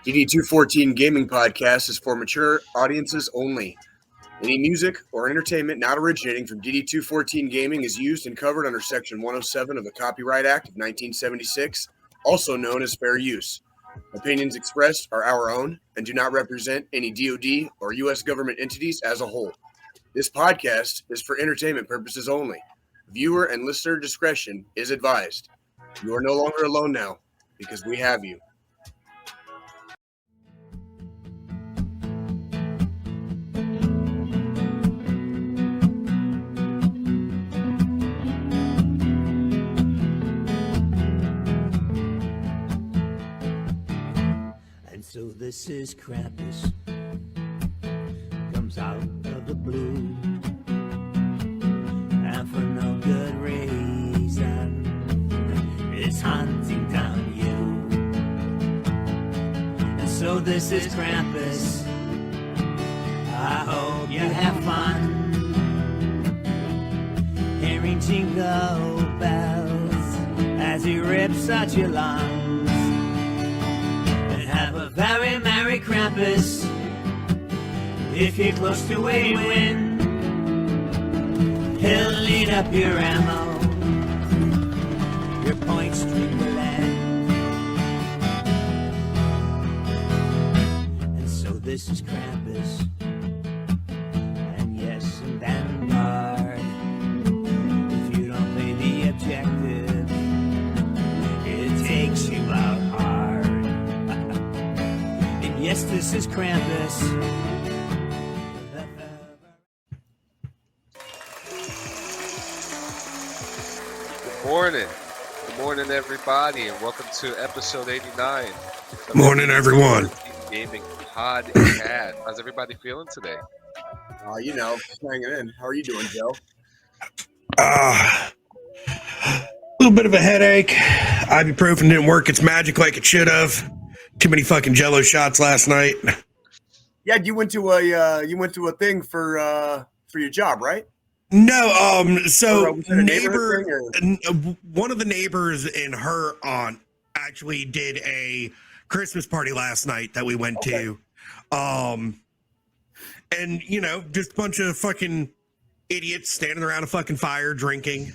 DD214 Gaming Podcast is for mature audiences only. Any music or entertainment not originating from DD214 Gaming is used and covered under Section 107 of the Copyright Act of 1976, also known as fair use. Opinions expressed are our own and do not represent any DoD or U.S. government entities as a whole. This podcast is for entertainment purposes only. Viewer and listener discretion is advised. You are no longer alone now because we have you. So this is Krampus, comes out of the blue, and for no good reason, is hunting down you. And so this is Krampus, I hope you have fun, hearing jingle bells as he rips at your lungs. Very Merry Krampus, if you're close to a win, he'll lead up your ammo, your point streak will end. And so this is Krampus, and yes, and Vanguard. If you don't play the objective, it takes you out hard. Yes, this is Krampus. Good morning. Good morning, everybody, and welcome to episode 89. Morning, everyone. Gaming Podcast. How's everybody feeling today? Just hanging in. How are you doing, Joe? A little bit of a headache. Ibuprofen didn't work its magic like it should have. Too many fucking Jello shots last night. Yeah, you went to a thing for your job, right? No, so was it a neighbor, thing, one of the neighbors and her aunt actually did a Christmas party last night that we went to. And just a bunch of fucking idiots standing around a fucking fire drinking,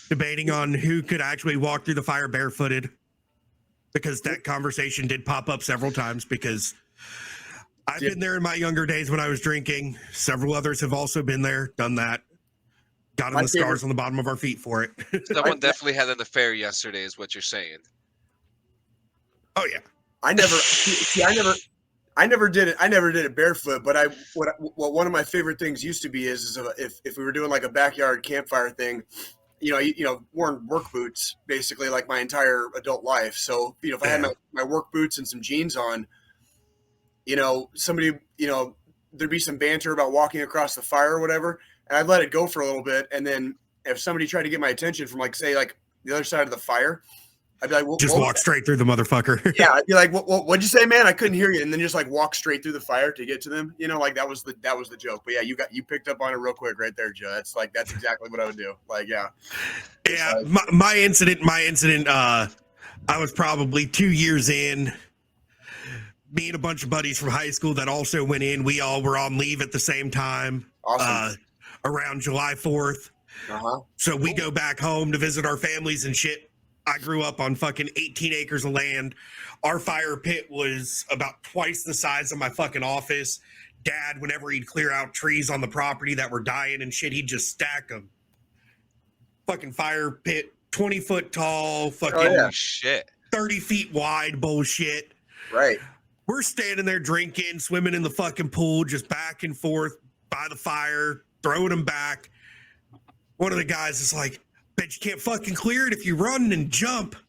debating on who could actually walk through the fire barefooted. Because that conversation did pop up several times because I've been there in my younger days when I was drinking. Several others have also been there, done that. Got the scars on the bottom of our feet for it. Someone definitely had an affair yesterday is what you're saying. Oh yeah. I never did it barefoot, but what one of my favorite things used to be is if we were doing like a backyard campfire thing, worn work boots basically like my entire adult life. So, if I had my work boots and some jeans on, somebody, there'd be some banter about walking across the fire or whatever. And I'd let it go for a little bit. And then if somebody tried to get my attention from the other side of the fire, I'd be like, walk straight through the motherfucker. Yeah. I'd be like, what'd you say, man? I couldn't hear you. And then just walk straight through the fire to get to them. That was the joke. But yeah, you picked up on it real quick right there, Joe. That's exactly what I would do. Yeah. Yeah. My incident, I was probably 2 years in. Me and a bunch of buddies from high school that also went in. We all were on leave at the same time. Awesome. Around July 4th. Uh-huh. So we go back home to visit our families and shit. I grew up on fucking 18 acres of land. Our fire pit was about twice the size of my fucking office. Dad, whenever he'd clear out trees on the property that were dying and shit, he'd just stack them. Fucking fire pit, 20 foot tall, fucking shit, 30 feet wide bullshit. Right. We're standing there drinking, swimming in the fucking pool, just back and forth by the fire, throwing them back. One of the guys is like, bet you can't fucking clear it if you run and jump. I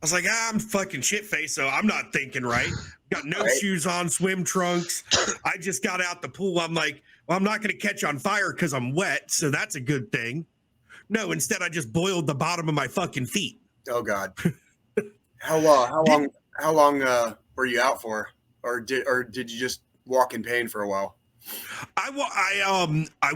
was like, I'm fucking shit-faced, so I'm not thinking right. Got no shoes on, swim trunks. I just got out the pool. I'm like, well, I'm not going to catch on fire because I'm wet, so that's a good thing. No, instead I just boiled the bottom of my fucking feet. Oh, God. How long were you out for? Or did you just walk in pain for a while? I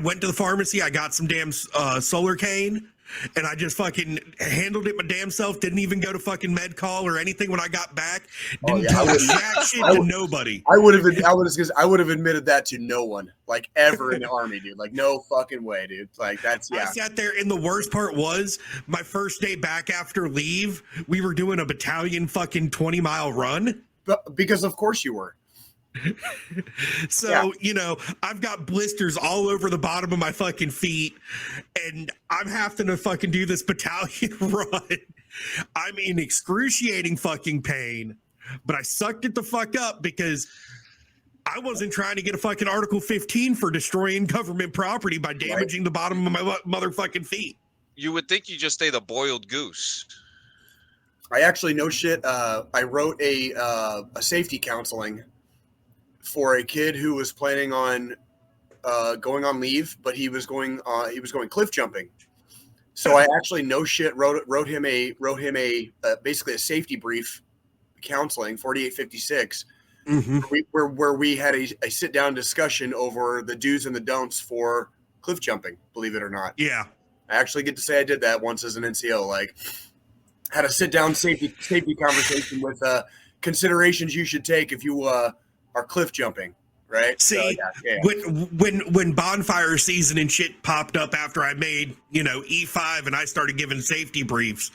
went to the pharmacy. I got some damn solar cane. and I just fucking handled it my damn self. Didn't even go to fucking med call or anything when I got back. Didn't talk jack shit to nobody. I would have admitted that to no one, like ever in the army, dude. Like no fucking way, dude. Like that's I sat there, and the worst part was my first day back after leave. We were doing a battalion fucking 20-mile run. Because of course you were. So, I've got blisters all over the bottom of my fucking feet, and I'm having to fucking do this battalion run. I'm in excruciating fucking pain, but I sucked it the fuck up because I wasn't trying to get a fucking Article 15 for destroying government property by damaging the bottom of my motherfucking feet. You would think you just ate a boiled goose. I actually, no shit, I wrote a safety counseling for a kid who was planning on going on leave, but he was going cliff jumping. So I actually, no shit, wrote him a basically a safety brief counseling 4856, where we had a sit down discussion over the do's and the don'ts for cliff jumping. Believe it or not, yeah, I actually get to say I did that once as an NCO. Like, had a sit down safety conversation with considerations you should take if you are cliff jumping, right? See, when bonfire season and shit popped up after I made, E5 and I started giving safety briefs,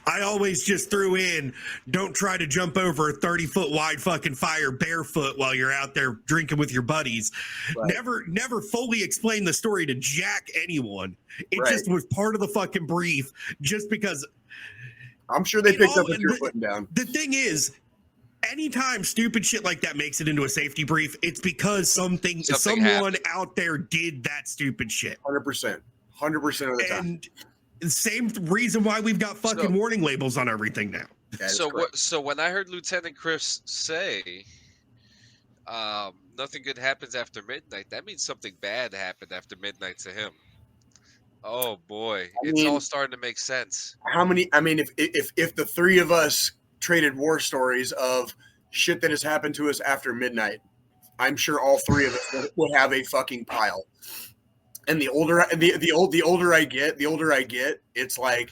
I always just threw in, don't try to jump over a 30-foot wide fucking fire barefoot while you're out there drinking with your buddies. Right. Never fully explained the story to jack anyone. It just was part of the fucking brief, just because. I'm sure they picked up what you're putting down. The thing is, anytime stupid shit like that makes it into a safety brief, it's because someone happened. out there did that stupid shit. 100% of the time. And the same reason why we've got fucking warning labels on everything now. So when I heard Lieutenant Chris say, nothing good happens after midnight, that means something bad happened after midnight to him. Oh boy, it's all starting to make sense. If the three of us traded war stories of shit that has happened to us after midnight, I'm sure all three of us would have a fucking pile. And the older I get, it's like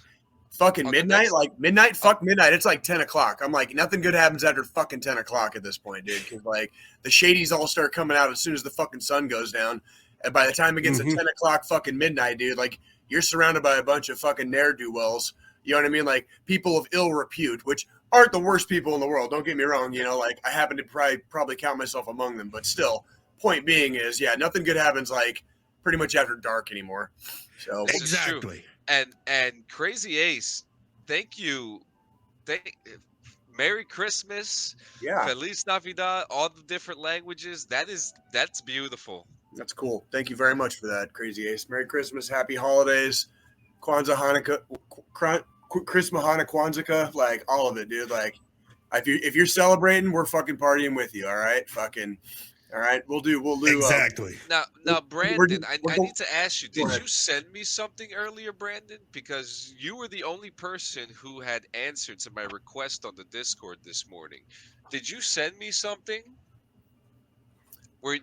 fucking midnight. Like midnight, fuck midnight. It's like 10 o'clock. I'm like, nothing good happens after fucking 10 o'clock at this point, dude. Because like the shadies all start coming out as soon as the fucking sun goes down. And by the time it gets to 10 o'clock fucking midnight, dude, like you're surrounded by a bunch of fucking ne'er-do-wells. You know what I mean? Like people of ill repute, which aren't the worst people in the world. Don't get me wrong. Like I happen to probably count myself among them, but still, point being is, nothing good happens like pretty much after dark anymore. So exactly. And Crazy Ace, thank you. Merry Christmas. Yeah. Feliz Navidad, all the different languages. That's beautiful. That's cool. Thank you very much for that, Crazy Ace. Merry Christmas, Happy Holidays, Kwanzaa, Hanukkah, Christmas, Hanukkah, Kwanzaa, like all of it, dude. Like, if you're celebrating, we're fucking partying with you. All right, all right. We'll do exactly. Now, Brandon, I need to ask you: did you send me something earlier, Brandon? Because you were the only person who had answered to my request on the Discord this morning. Did you send me something?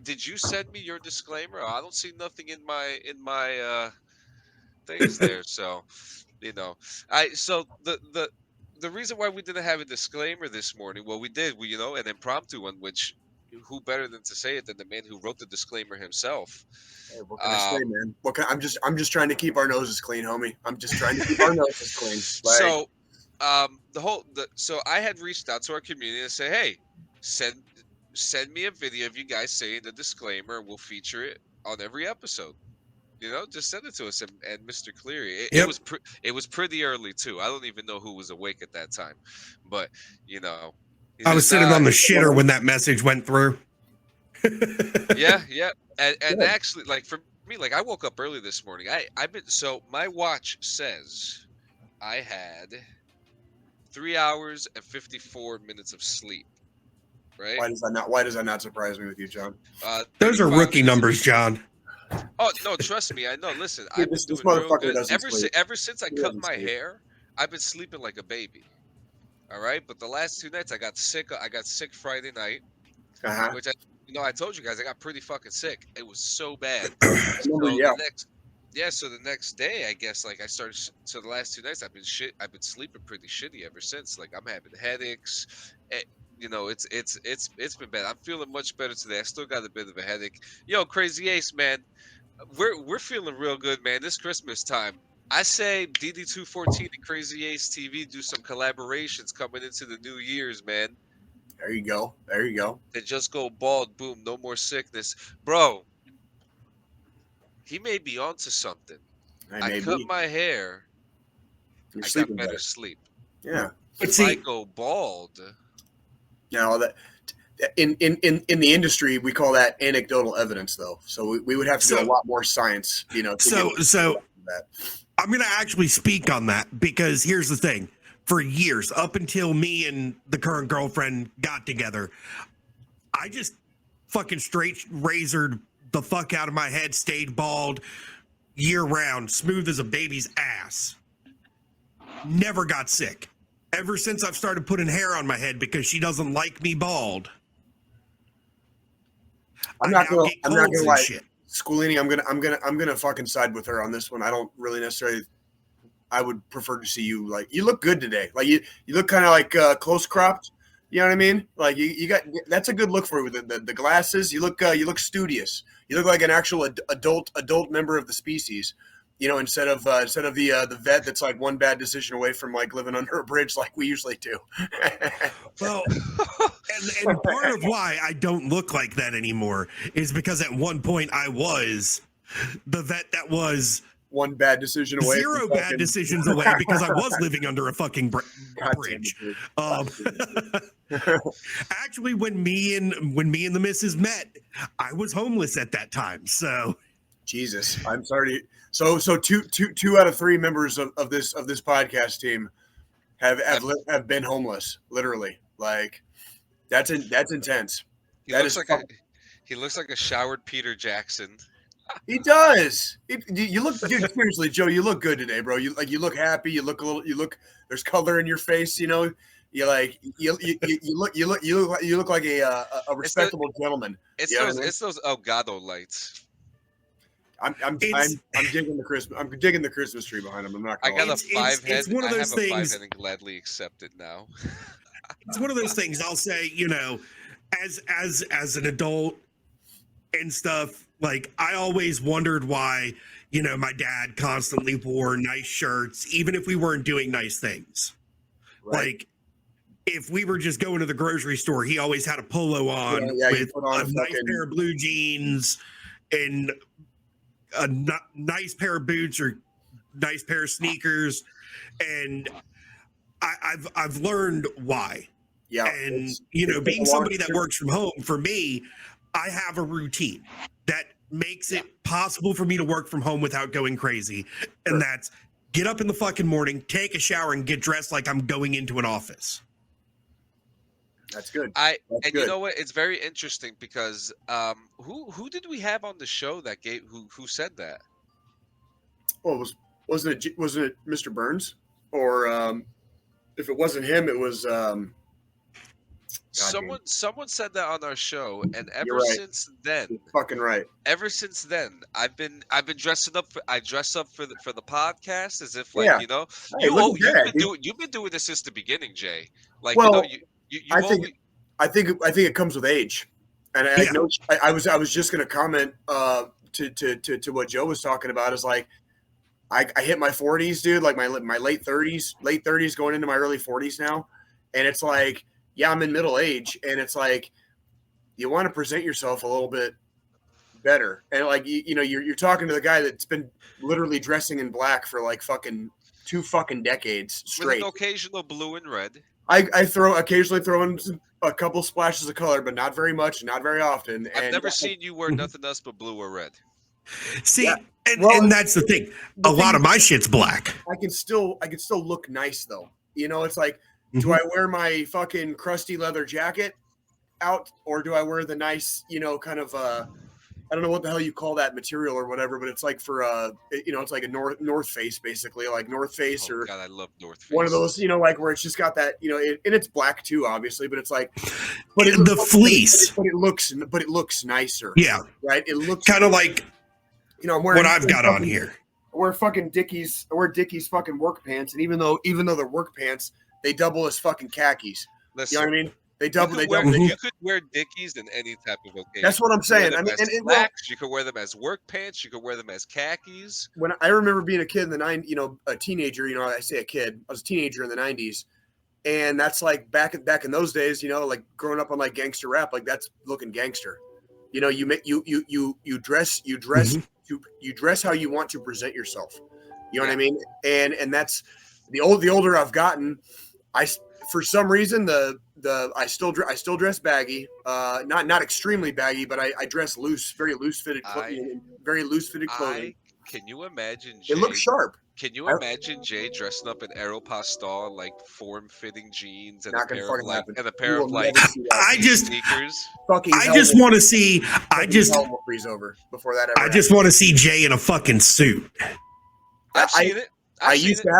Did you send me your disclaimer? I don't see nothing in my things there. So, so the reason why we didn't have a disclaimer this morning, well, we did, an impromptu one, which who better than to say it than the man who wrote the disclaimer himself? Hey, what can I say, man? I'm just trying to keep our noses clean, homie. I'm just trying to keep our noses clean. Like, so I had reached out to our community and say, hey, send me a video of you guys saying the disclaimer. We'll feature it on every episode. Just send it to us. And Mr. Cleary, it was pretty early too. I don't even know who was awake at that time, but I was sitting on the shitter when that message went through. yeah. And actually, like for me, like I woke up early this morning. So my watch says I had 3 hours and 54 minutes of sleep. Right? Why does that not surprise me with you, John? Those are rookie numbers, John. Oh no, trust me, I know. Listen, Dude, I've been doing real good. Ever since I cut my hair, I've been sleeping like a baby. All right, but the last 2 nights I got sick. I got sick Friday night, which I told you guys I got pretty fucking sick. It was so bad. Yeah, so the next day, I guess, like I started. So the last 2 nights, I've been sleeping pretty shitty ever since. Like I'm having headaches. eh, it's been bad. I'm feeling much better today. I still got a bit of a headache. Yo, Crazy Ace, man, we're feeling real good, man. This Christmas time, I say DD214 and Crazy Ace TV do some collaborations coming into the New Year's, man. There you go. There you go. They just go bald, boom, no more sickness, bro. He may be onto something. I I may cut be. my hair. You're I got sleeping better better. sleep. Yeah. But If I see, go bald, Now that in the industry we call that anecdotal evidence, though. So we would have to do a So- lot more science, to so get that. I'm going to actually speak on that because here's the thing. For years, up until me and the current girlfriend got together, I just fucking straight razored the fuck out of my head, stayed bald year round, smooth as a baby's ass. Never got sick. Ever since I've started putting hair on my head because she doesn't like me bald. I'm I not now gonna. get I'm not colds gonna and lie. shit. Schoolini, I'm gonna fucking side with her on this one. I don't really necessarily. I would prefer to see you like you look good today. Like you look kind of like close cropped. You know what I mean? Like you got that's a good look for you with the glasses. You look studious. You look like an actual adult member of the species. You know, instead of the vet that's like one bad decision away from like living under a bridge like we usually do. Well, and part of why I don't look like that anymore is because at one point I was the vet that was One bad decision away. zero from bad fucking- decisions away because I was living under a fucking God damn it, bridge. dude. Actually, when me and the missus met, I was homeless at that time. So Jesus, I'm sorry. So two out of three members of this podcast team have been homeless, literally. Like that's intense. he That looks is like he looks like a showered Peter Jackson. He does. You look, dude. Seriously, Joe, you look good today, bro. You look happy. You look. There's color in your face. You know. You look like a respectable gentleman. It's You know what those I mean? it's those Elgato lights. I'm digging the Christmas tree behind him. I'm not. I Gonna got lie. a five head. it's one of I those have a 5 things- head and gladly accept it now. it's one of those things. I'll say, you know, as an adult and stuff. Like I always wondered why, you know, my dad constantly wore nice shirts, even if we weren't doing nice things. Right. Like if we were just going to the grocery store, he always had a polo on Yeah, you with put on a a nice fucking- pair of blue jeans and a nice pair of boots or nice pair of sneakers. And I've learned why. Yeah, And it's- you know, it's been being a long somebody that journey. works from home, for me, I have a routine that makes it possible for me to work from home without going crazy. And that's get up in the fucking morning, take a shower, and get dressed like I'm going into an office. That's good. And That's you good. know what? It's very interesting because who did we have on the show that gave who said that? Well, wasn't it Mr. Burns? Or if it wasn't him, it was Someone said that on our show, and ever You're right. since then, you're fucking right. I've been dressing up. I dress up for the podcast as if like Yeah. you know Hey, look at that, you've been doing this since the beginning, Jay. Like Well, you I know, think- I think it comes with age, and I Yeah. know I was just going to comment to what Joe was talking about is like I hit my 40s, dude, like my late 30s going into my early 40s now, and it's like yeah, I'm in middle age, and it's like you want to present yourself a little bit better, and like you know you're talking to the guy that's been literally dressing in black for like fucking 2 fucking decades with straight. an occasional blue and red. I occasionally throw in a couple splashes of color, but not very much, not very often. I've And never seen you wear Mhm. nothing else but blue or red. See, Yeah. and, Well, and that's the thing. the A lot thing of my shit's black. I can still look nice though. You know, it's like, do Mhm. I wear my fucking crusty leather jacket out, or do I wear the nice, you know, kind of I don't know what the hell you call that material or whatever, but it's like for you know, it's like a North Face basically, like North Face Oh or God, I love North Face. one of those, you know, like where it's just got that, you know, and it's black too, obviously, but it's like, The fleece. but it looks nicer, Yeah, right? It looks kind of like you know, I'm wearing what I've got on here. wear fucking Dickies. I wear Dickies fucking work pants, and even though they're work pants, they double as fucking khakis. Listen, You know what I mean? They you double. could They wear, double. you could wear Dickies in any type of occasion. That's what I'm You could wear saying. them I mean, as and well, slacks. You could wear them as work pants. You could wear them as khakis. when I remember being a kid in the a teenager. I say a kid. I was a teenager in the '90s, and that's like back in those days. Like growing up on like gangster rap, like that's looking gangster. You make you dress you dress how you want to present yourself. You know what I mean? And that's the older I've gotten. For some reason I still dress baggy, not extremely baggy, but I dress loose, very loose fitted clothing. Can you imagine Jay? It looks sharp. Can you imagine Jay dressing up in Aeropostale, like form-fitting jeans and a pair of sneakers? I just want to see. I just will freeze over before that ever. I just want to see Jay in a fucking suit. I've seen it. I used to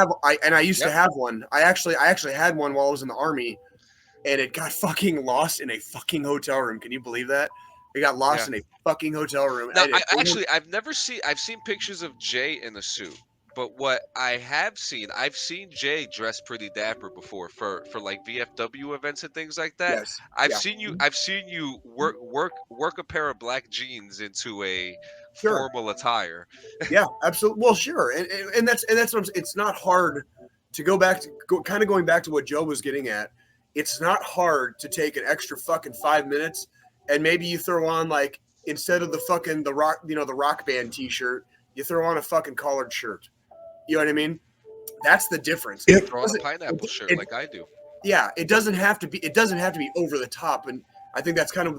have one. I actually had one while I was in the Army, and it got fucking lost in a fucking hotel room. Can you believe that? It got lost in a fucking hotel room. Now, I've seen pictures of Jay in a suit, but what I've seen Jay dress pretty dapper before for like VFW events and things like that. Yes. I've seen you work a pair of black jeans into a formal attire. Yeah, absolutely. Well, sure, and that's what it's not hard to go back to going back to what Joe was getting at. It's not hard to take an extra fucking 5 minutes and maybe you throw on, like, instead of the rock band t-shirt, you throw on a fucking collared shirt. You know what I mean? That's the difference. Yep. Throw on a pineapple shirt like I do. Yeah, it doesn't have to be over the top, and I think that's kind of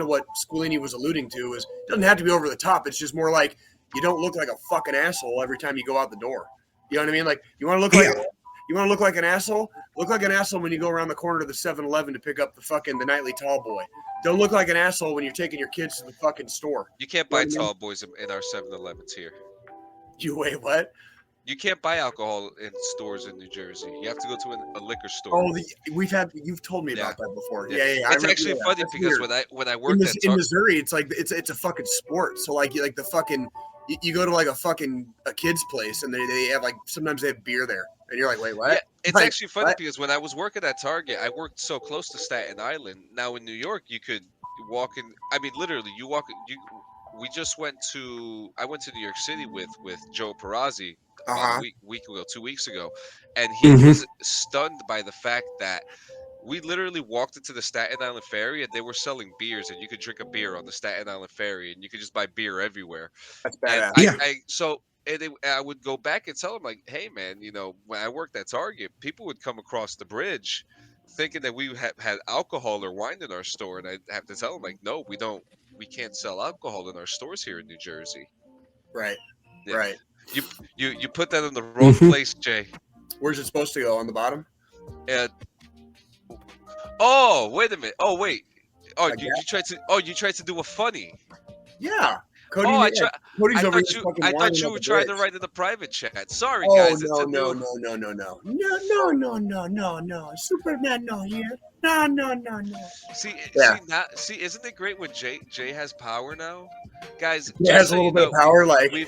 what Squilini was alluding to. Is it doesn't have to be over the top. It's just more like you don't look like a fucking asshole every time you go out the door. You know what I mean? Like you want to look like an asshole. Look like an asshole when you go around the corner to the 7-Eleven to pick up the nightly tall boy. Don't look like an asshole when you're taking your kids to the fucking store. You can't buy tall boys in our 7-Elevens here. You wait, what? You can't buy alcohol in stores in New Jersey. You have to go to a liquor store. Oh, you've told me about that before. Yeah. It's actually funny because when I worked in Missouri, it's like it's a fucking sport. So like the fucking you go to like a kid's place and they have like sometimes they have beer there and you're like, wait, what? Yeah, it's actually funny because when I was working at Target, I worked so close to Staten Island. Now in New York, you could walk in. I mean, literally, you walk. We just went to. I went to New York City with Joe Perazzi. A week ago, 2 weeks ago, and he was stunned by the fact that we literally walked into the Staten Island Ferry and they were selling beers, and you could drink a beer on the Staten Island Ferry, and you could just buy beer everywhere. That's badass. I would go back and tell them like, hey man, when I worked at Target, people would come across the bridge thinking that we had alcohol or wine in our store, and I'd have to tell them like, no, we can't sell alcohol in our stores here in New Jersey. Right. Yeah. Right. You put that in the wrong place, Jay. Where's it supposed to go? On the bottom? And oh, wait a minute. Oh, wait. Oh, you tried to do a funny. Yeah. Cody, I thought you were trying to write in the private chat. Sorry, guys. No. Superman, no here. No. See, isn't it great when Jay has power now, guys? He has a little bit of power. Like, we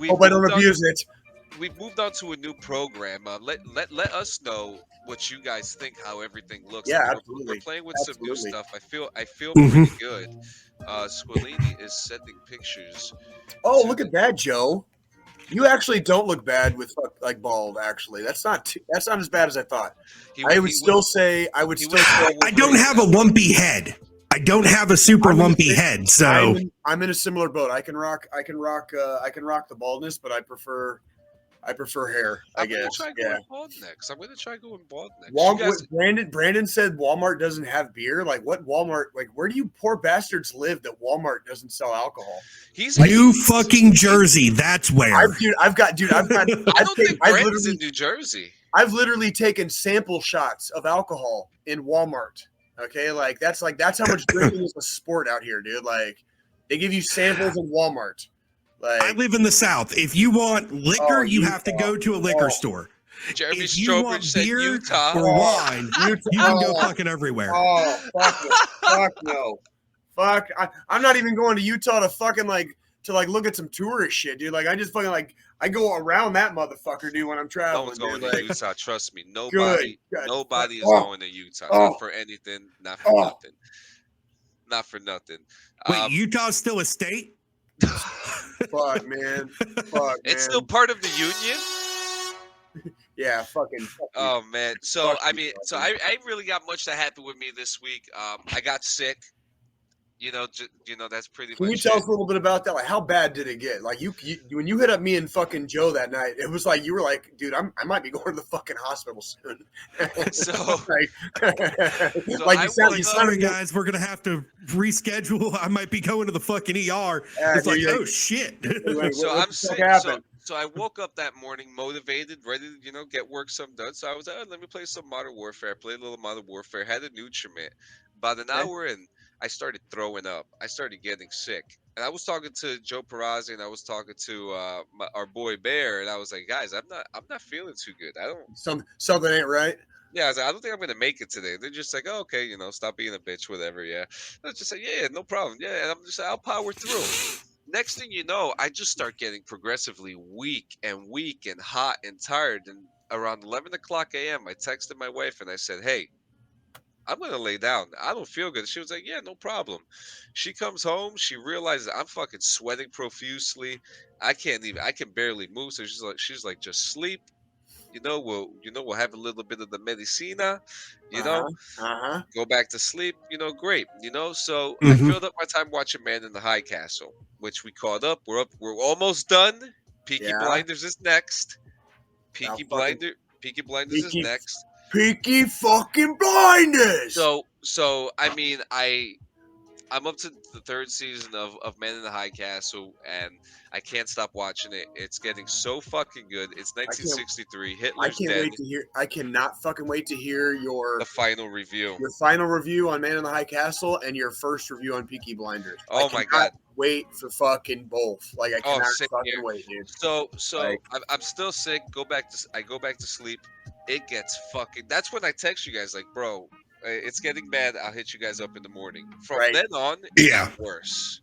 hope I don't abuse it. We've moved on to a new program. Let us know what you guys think, how everything looks. Yeah, absolutely. We're playing with some new stuff. I feel pretty good. Squilini is sending pictures. Oh, look at that, Joe. You actually don't look bad with like bald. Actually, that's not as bad as I thought. I would still say I don't have a lumpy head. I don't have a super lumpy head, so I'm in a similar boat. I can rock the baldness, but I prefer hair. I guess. I'm gonna try going bald next. Brandon said Walmart doesn't have beer. Like what Walmart? Like where do you poor bastards live that Walmart doesn't sell alcohol? New fucking Jersey. That's where. I don't think Brandon's in New Jersey. I've literally taken sample shots of alcohol in Walmart. Okay, like that's how much drinking is a sport out here, dude. Like they give you samples in Walmart. Like, I live in the South. If you want liquor, you have to go to a liquor store. Jeremy if you want beer Utah. or wine, you can go fucking everywhere. Oh, fuck no. Fuck. I'm not even going to Utah to fucking like to like look at some tourist shit, dude. Like I just fucking like I go around that motherfucker, dude, when I'm No traveling. one's going dude. to Like, Utah. Trust me. good. Nobody is Oh, going to Utah. oh, Not for anything. Not for oh. nothing. Not for nothing. Wait, Utah's still a state? Fuck, man. Fuck, It's man. still part of the union. Yeah, fucking. Fuck you. Oh man. So Fuck I you, mean, fuck so you. I really got much that happened with me this week. I got sick. That's pretty Can you much tell it. us a little bit about that? Like, how bad did it get? Like, you when you hit up me and fucking Joe that night, it was like you were like, dude, I might be going to the fucking hospital soon. So, like, so like I you sound, woke you up- sounded Sorry, guys, we're gonna have to reschedule. I might be going to the fucking ER. Yeah, It's like, dude, oh shit. like, So what I'm the fuck sick. happened? So I woke up that morning motivated, ready to, get work some done. So I was let me play some Modern Warfare. I played a little Modern Warfare, had a nutriment. About an hour in, I started throwing up. I started getting sick. And I was talking to Joe Perazzi and I was talking to our boy Bear, and I was like, guys, I'm not feeling too good. I don't Something ain't right. Yeah, I was like, I don't think I'm gonna make it today. They're just like, oh, okay, stop being a bitch, whatever. Yeah, I was just like, yeah, no problem. Yeah, and I'm just like, I'll power through. Next thing you know, I just start getting progressively weak and hot and tired. And around 11 o'clock a.m., I texted my wife and I said, hey, I'm gonna lay down. I don't feel good. She was like, yeah, no problem. She comes home. She realizes I'm fucking sweating profusely. I can barely move. So she's like, just sleep. We'll have a little bit of the medicina, go back to sleep, great, So I Mhm. filled up my time watching Man in the High Castle, which we caught up. We're almost done. Peaky Yeah. Blinders is next. Now Peaky fucking Blinders is Peaky- next. Peaky fucking blinders. So I mean, I'm up to the third season of Man in the High Castle, and I can't stop watching it. It's getting so fucking good. It's 1963. Hitler's dead. I cannot fucking wait to hear your The final review. final review on Man in the High Castle and your first review on Peaky Blinders. Oh my god! Wait for fucking both. Like I cannot same fucking here. wait, dude. So Like- I'm still sick. I go back to sleep. It gets fucking. That's when I text you guys like, bro, it's getting bad. I'll hit you guys up in the morning. From Right. then on, it Yeah. got worse.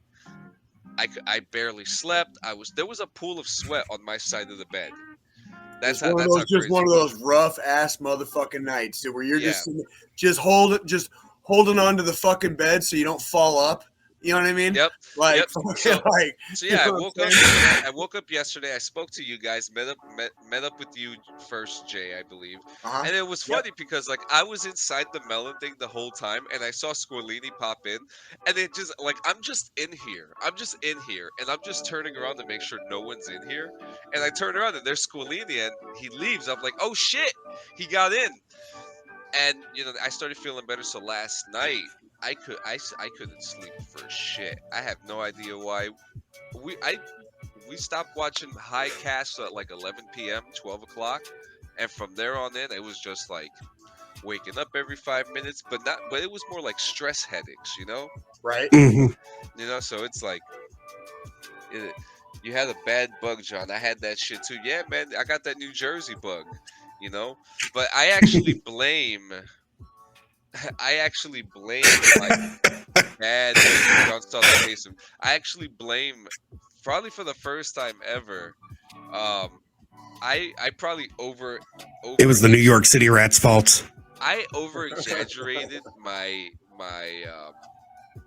I barely slept. There was a pool of sweat on my side of the bed. That's Just one of those rough ass motherfucking nights, dude, where you're just holding on to the fucking bed so you don't fall up. You know what I mean? Yep. Like, Yep. fucking, like. So you yeah, know what I'm saying? I woke up yesterday. I spoke to you guys, met up with you first, Jay, I believe. Uh-huh. And it was funny because like I was inside the melon thing the whole time, and I saw Squirlini pop in, and it just like I'm just in here, and I'm just turning around to make sure no one's in here, and I turn around and there's Squirlini, and he leaves. I'm like, oh shit, he got in, and I started feeling better. So last night I couldn't sleep for shit. I have no idea why. We stopped watching High Castle at like 11 p.m., 12 o'clock, and from there on in, it was just like waking up every 5 minutes, but it was more like stress headaches, Right. Mhm. So it's like you had a bad bug, John. I had that shit too. Yeah, man, I got that New Jersey bug, but I actually blame. I actually blame, probably for the first time ever. I probably over. It was the New York City Rats' fault. I over exaggerated my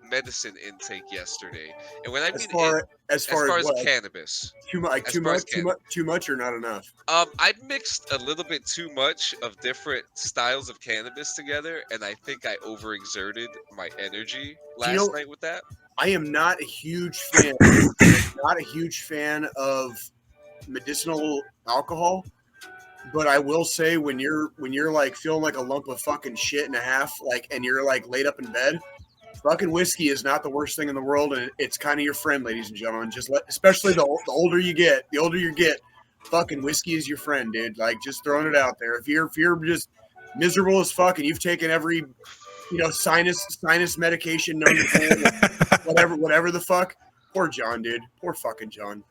medicine intake yesterday, and when I mean as far as what? cannabis, Too much or not enough? I mixed a little bit too much of different styles of cannabis together, and I think I overexerted my energy last night with that. I am not a huge fan of medicinal alcohol, but I will say when you're like feeling like a lump of fucking shit and a half, like, and you're like laid up in bed, fucking whiskey is not the worst thing in the world, and it's kind of your friend, ladies and gentlemen. Especially the older you get, fucking whiskey is your friend, dude. Like, just throwing it out there. If you're just miserable as fuck and you've taken every sinus medication known to man, whatever the fuck, poor John, dude. Poor fucking John.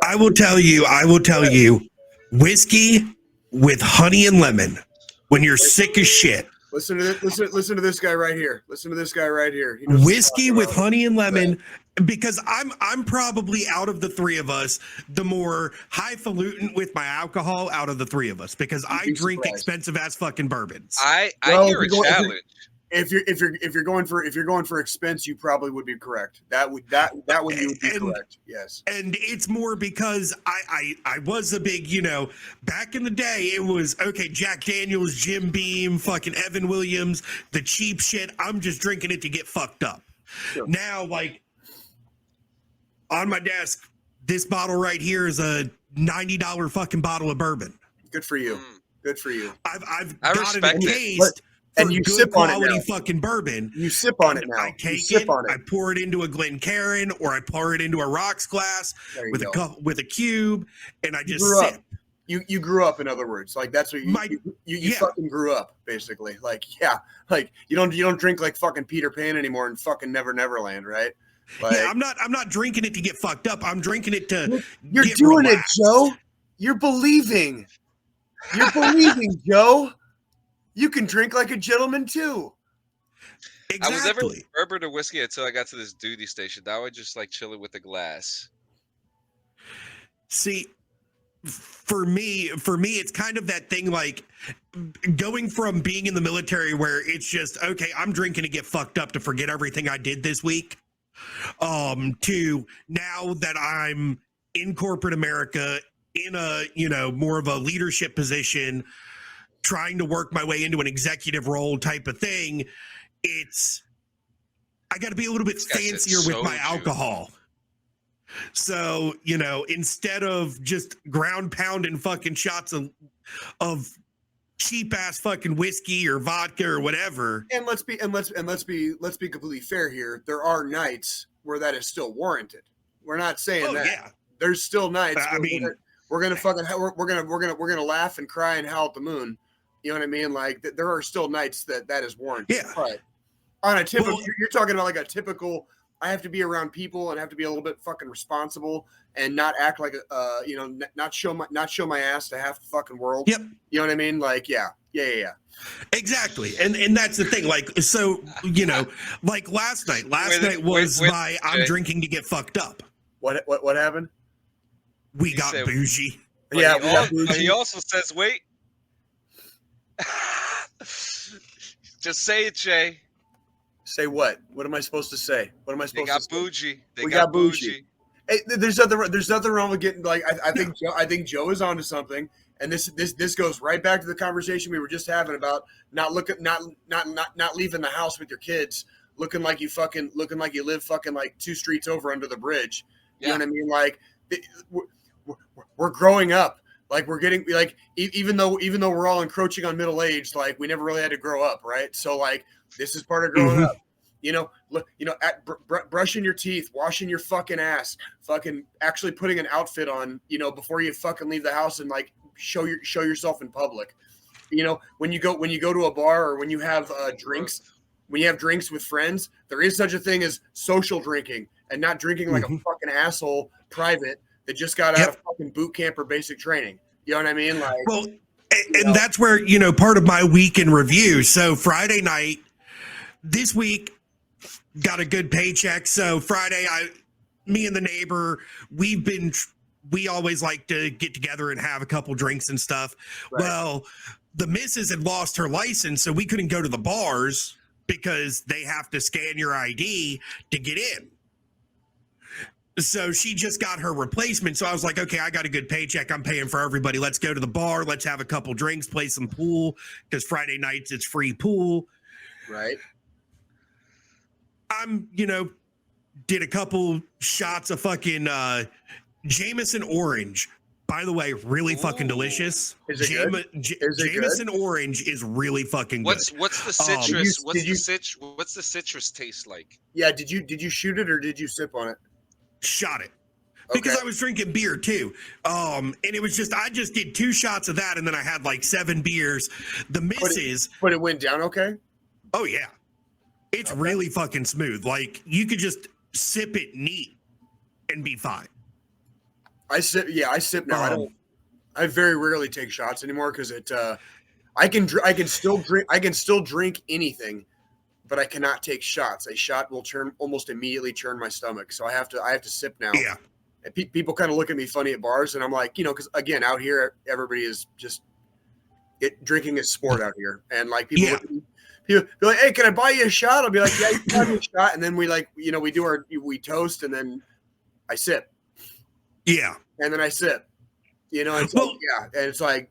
I will tell you, whiskey with honey and lemon when you're sick as shit. Listen to this guy right here. He knows Whiskey with honey and lemon because I'm probably out of the three of us the more highfalutin with my alcohol out of the three of us because I drink surprised. expensive ass fucking bourbons. I Well, hear a if you're going- challenge. If you're going for expense, you probably would be correct. That one you would be correct. Yes. And it's more because I was a big, back in the day, it was okay, Jack Daniels, Jim Beam, fucking Evan Williams, the cheap shit. I'm just drinking it to get fucked up. Sure. Now, like on my desk, this bottle right here is a $90 fucking bottle of bourbon. Good for you. Good for you. I've I got it a respect it. taste. And for you good sip on it quality now. fucking bourbon. You sip on it And now. I You take sip it, on I it. pour it into a Glencairn, or I pour it into a rocks glass There you with go. with a cube, and I just grew up. sip. You grew up, in other words. Like that's what you Yeah. fucking grew up, basically. Like, yeah. Like you don't drink like fucking Peter Pan anymore in fucking Neverland, right? Like, Yeah, I'm not drinking it to get fucked up. I'm drinking it to you're get doing relaxed. it, Joe. You're believing. You're believing, Joe. You can drink like a gentleman too. I was never Exactly. bourbon or whiskey until I got to this duty station. Now I just like chilling with a glass. See, for me, it's kind of that thing like going from being in the military where it's just okay, I'm drinking to get fucked up to forget everything I did this week. To now that I'm in corporate America in a, more of a leadership position, trying to work my way into an executive role type of thing, I got to be a little bit This guy said fancier with my soju. alcohol. So, instead of just ground pounding fucking shots of cheap ass fucking whiskey or vodka or whatever. And let's be completely fair here. There are nights where that is still warranted. We're not saying Oh that. yeah. There's still nights. I where mean, we're gonna laugh and cry and howl at the moon. You know what I mean? Like there are still nights that is warranted. Yeah. But on a typical, Well- you're talking about like a typical. I have to be around people and have to be a little bit fucking responsible and not act like not show my ass to half the fucking world. Yep. You know what I mean? Like yeah. Exactly. And that's the thing. Like, so, like last night was my I'm drinking to get fucked up. What happened? We He got said- bougie. But Yeah, he, we got al- but bougie. he also says, "Wait." Just say it, Jay. Say what? What am I supposed to say? What am I They supposed got to say? bougie. They We got got bougie. bougie. Hey, there's nothing wrong with getting like I think Joe is onto something, and this goes right back to the conversation we were just having about not leaving the house with your kids looking like you live fucking like 2 streets over under the bridge. You know what I mean? Like we're growing up. Like we're getting like even though we're all encroaching on middle age, like we never really had to grow up, right? So like this is part of growing Mhm. up. Brushing your teeth, washing your fucking ass, fucking actually putting an outfit on, before you fucking leave the house and like show yourself in public. When you go to a bar or when you have drinks, when you have drinks with friends, there is such a thing as social drinking and not drinking like a fucking asshole private that just got out of fucking boot camp or basic training. You know what I mean? Like, Well, and that's where, part of my week in review. So Friday night, this week, got a good paycheck. So Friday, me and the neighbor, we always like to get together and have a couple drinks and stuff. Right. Well, the missus had lost her license, so we couldn't go to the bars because they have to scan your ID to get in. So she just got her replacement. So I was like, okay, I got a good paycheck. I'm paying for everybody. Let's go to the bar. Let's have a couple drinks, play some pool, because Friday nights it's free pool. right. I'm, did a couple shots of fucking Jameson orange. By the way, really fucking Ooh. delicious. Is it good? Is it Jameson orange is really fucking good. What's the citrus? Did you- What's the citrus taste like? Yeah. Did you shoot it or did you sip on it? Shot it. Because Okay. I was drinking beer too. And it was I just did 2 shots of that and then I had like 7 beers. The missus, But it went down okay. oh yeah. It's really fucking smooth. Like you could just sip it neat and be fine. I sip now. I very rarely take shots anymore because I can still drink anything but I cannot take shots. A shot will almost immediately churn my stomach, so I have to sip now. Yeah. And people kind of look at me funny at bars, and I'm like, because again, out here, everybody is just drinking is sport out here, and like people. Yeah. People be like, "Hey, can I buy you a shot?" I'll be like, "Yeah, you can buy me a shot." And then we we toast, and then I sip. Yeah. And then I sip. It's Well, like, yeah, and it's like,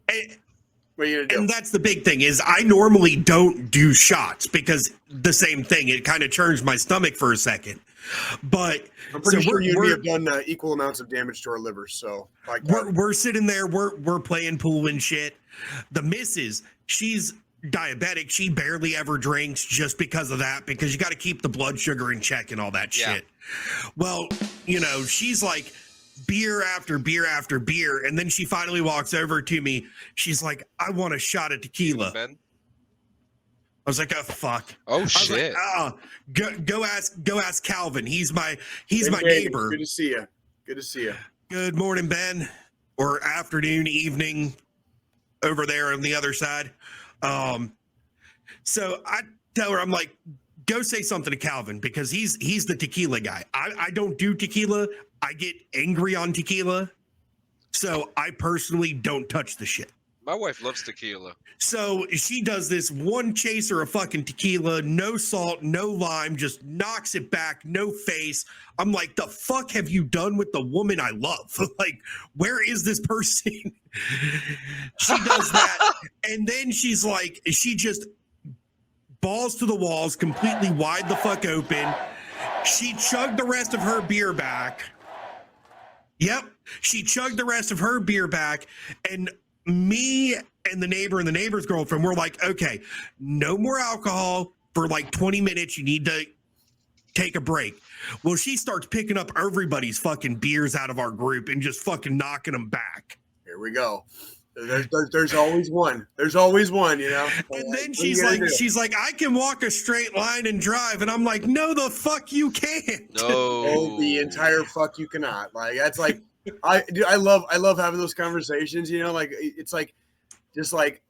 what are you gonna do? And that's the big thing is I normally don't do shots because the same thing. It kind of churns my stomach for a second. But I'm pretty sure you'd have done equal amounts of damage to our livers. So like, we're sitting there, we're playing pool and shit. The missus, she's diabetic. She barely ever drinks just because of that, because you got to keep the blood sugar in check and all that shit. Well, she's like beer after beer after beer. And then she finally walks over to me. She's like, I want a shot of tequila. Ben? I was like, oh fuck. Oh shit. Like, go ask Calvin. He's my neighbor. Good to see you. Good to see you. Good morning, Ben. Or afternoon, evening over there on the other side. So I tell her, I'm like, go say something to Calvin, because he's the tequila guy. I don't do tequila. I get angry on tequila. So I personally don't touch the shit. My wife loves tequila. So she does this one chaser of fucking tequila, no salt, no lime, just knocks it back, no face. I'm like, the fuck have you done with the woman I love? Like, where is this person? She does that. And then she's like, she just balls to the walls, completely wide the fuck open. She chugged the rest of her beer back. Yep. She chugged the rest of her beer back. And me and the neighbor and the neighbor's girlfriend were like, okay, no more alcohol for like 20 minutes. You need to take a break. Well, she starts picking up everybody's fucking beers out of our group and just fucking knocking them back. Here we go. There's always one. There's always one, And then she's like, I can walk a straight line and drive. And I'm like, no, the fuck you can't. No. The entire fuck you cannot. Like, that's like, I love having those conversations, like it's like just like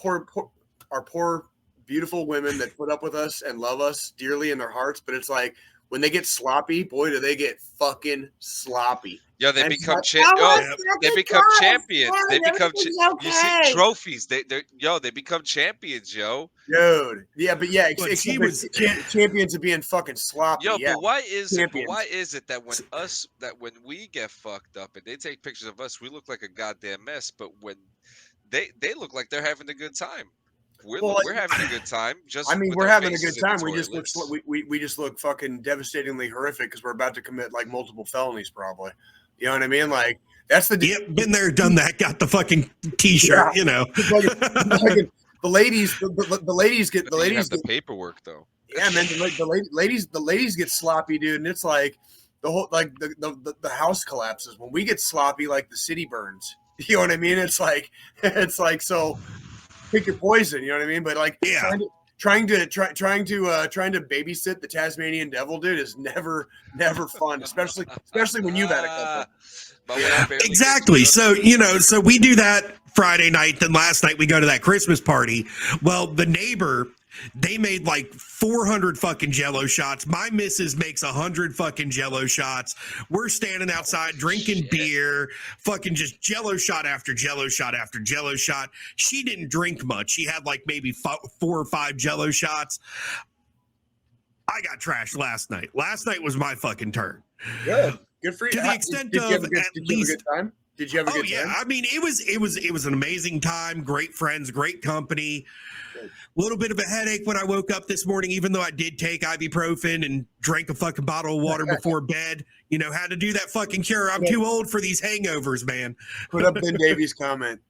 our poor beautiful women that put up with us and love us dearly in their hearts, but it's like when they get sloppy, boy, do they get fucking sloppy. Yeah, they And become it's like, they become champions. They become okay. You see trophies. They become champions, yo. Dude. Yeah, but yeah, But she champions of being fucking sloppy. Yo, yeah. but why is Champions. it that when we get fucked up and they take pictures of us, we look like a goddamn mess, but when they look like they're having a good time. We're having a good time. Just we're having a good time. We just we just look fucking devastatingly horrific because we're about to commit like multiple felonies, probably. You know what I mean? Like that's the Yep, been there, done that. Got the fucking t-shirt. The ladies get have the paperwork though. Yeah, man. The ladies get sloppy, dude, and it's like the whole the house collapses when we get sloppy. Like the city burns. You know what I mean? It's like so. Pick your poison. You know what I mean? But like, trying to babysit the Tasmanian devil, dude, is never fun, especially when you've had a couple. Exactly. So so we do that Friday night. Then last night we go to that Christmas party. Well, the neighbor, they made like 400 fucking Jello shots. My missus makes 100 fucking Jello shots. We're standing outside drinking beer, fucking just Jello shot after Jello shot after Jello shot. She didn't drink much. She had like maybe 4 or 5 Jello shots. I got trashed last night. Last night was my fucking turn. Good for you. To the extent of Did you have a good time? Did you have a good time? I mean, it was an amazing time. Great friends, great company. A little bit of a headache when I woke up this morning, even though I did take ibuprofen and drank a fucking bottle of water before bed. Had to do that fucking cure. I'm too old for these hangovers, man. Put up Ben Davies' comment.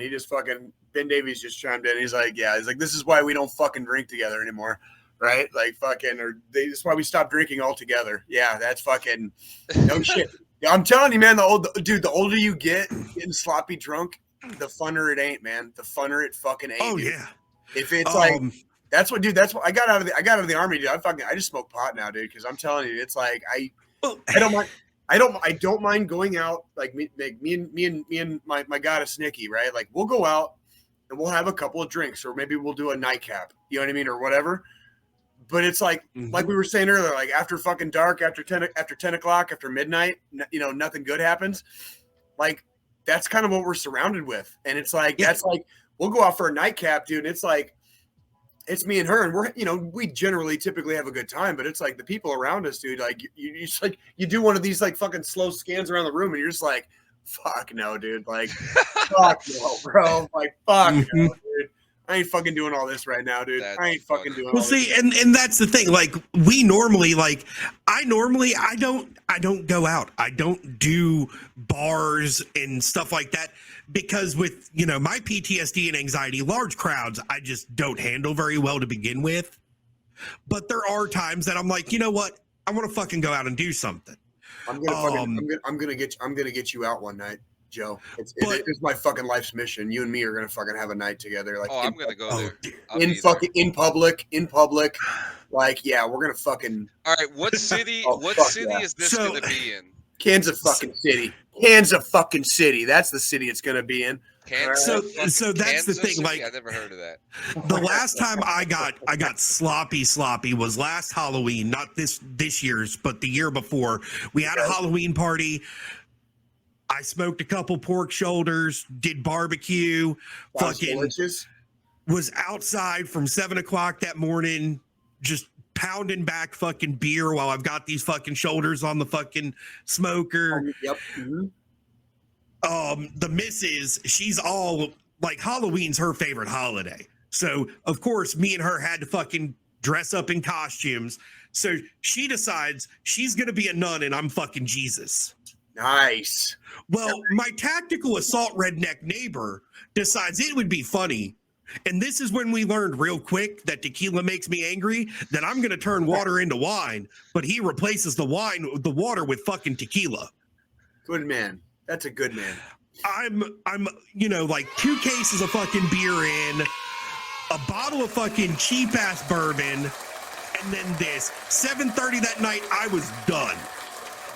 He just fucking, Ben Davies just chimed in. He's like, this is why we don't fucking drink together anymore. Right? Like fucking, that's why we stopped drinking altogether. Yeah, that's fucking, no shit. I'm telling you, man, the older you get getting sloppy drunk, the funner it ain't, man. The funner it fucking ain't. Oh, dude. yeah. If it's like, that's what I got out of the army, dude. I just smoke pot now, dude. Cause I'm telling you, it's like, I don't mind going out. Like me and my goddess Nikki, right? Like we'll go out and we'll have a couple of drinks, or maybe we'll do a nightcap. You know what I mean, or whatever. But it's like we were saying earlier, like after fucking dark, after 10 o'clock, after midnight, nothing good happens. Like that's kind of what we're surrounded with, and it's like that's like we'll go out for a nightcap, dude. And it's like it's me and her, and we're we generally typically have a good time, but it's like the people around us, dude. Like you just like you do one of these like fucking slow scans around the room, and you're just like, fuck no, dude. Like fuck no, bro. Like fuck no, dude. I ain't fucking doing all this right now, dude. I ain't fucking doing all this. Well, see, and that's the thing. Like we normally, I don't go out. I don't do bars and stuff like that because with, my PTSD and anxiety, large crowds, I just don't handle very well to begin with. But there are times that I'm like, you know what? I want to fucking go out and do something. I'm gonna get you out one night, Joe. It's my fucking life's mission. You and me are gonna fucking have a night together. Like, I'm gonna go there. In public. Like, yeah, we're gonna fucking. All right, what city? Is this gonna be in? Kansas fucking City. Kansas fucking City. That's the city it's gonna be in. So that's Kansas the thing. City? Like, I never heard of that. The last time I got sloppy was last Halloween, not this year's, but the year before. We had a Halloween party. I smoked a couple pork shoulders, did barbecue, was outside from 7 o'clock that morning, just pounding back fucking beer while I've got these fucking shoulders on the fucking smoker. Yep. The missus, she's all like, Halloween's her favorite holiday. So of course me and her had to fucking dress up in costumes. So she decides she's going to be a nun and I'm fucking Jesus. Nice. Well, my tactical assault redneck neighbor decides it would be funny. And this is when we learned real quick that tequila makes me angry, that I'm going to turn water into wine, but he replaces the water with fucking tequila. Good man. That's a good man. I'm like 2 cases of fucking beer in, a bottle of fucking cheap ass bourbon, and then this 7:30 that night, I was done.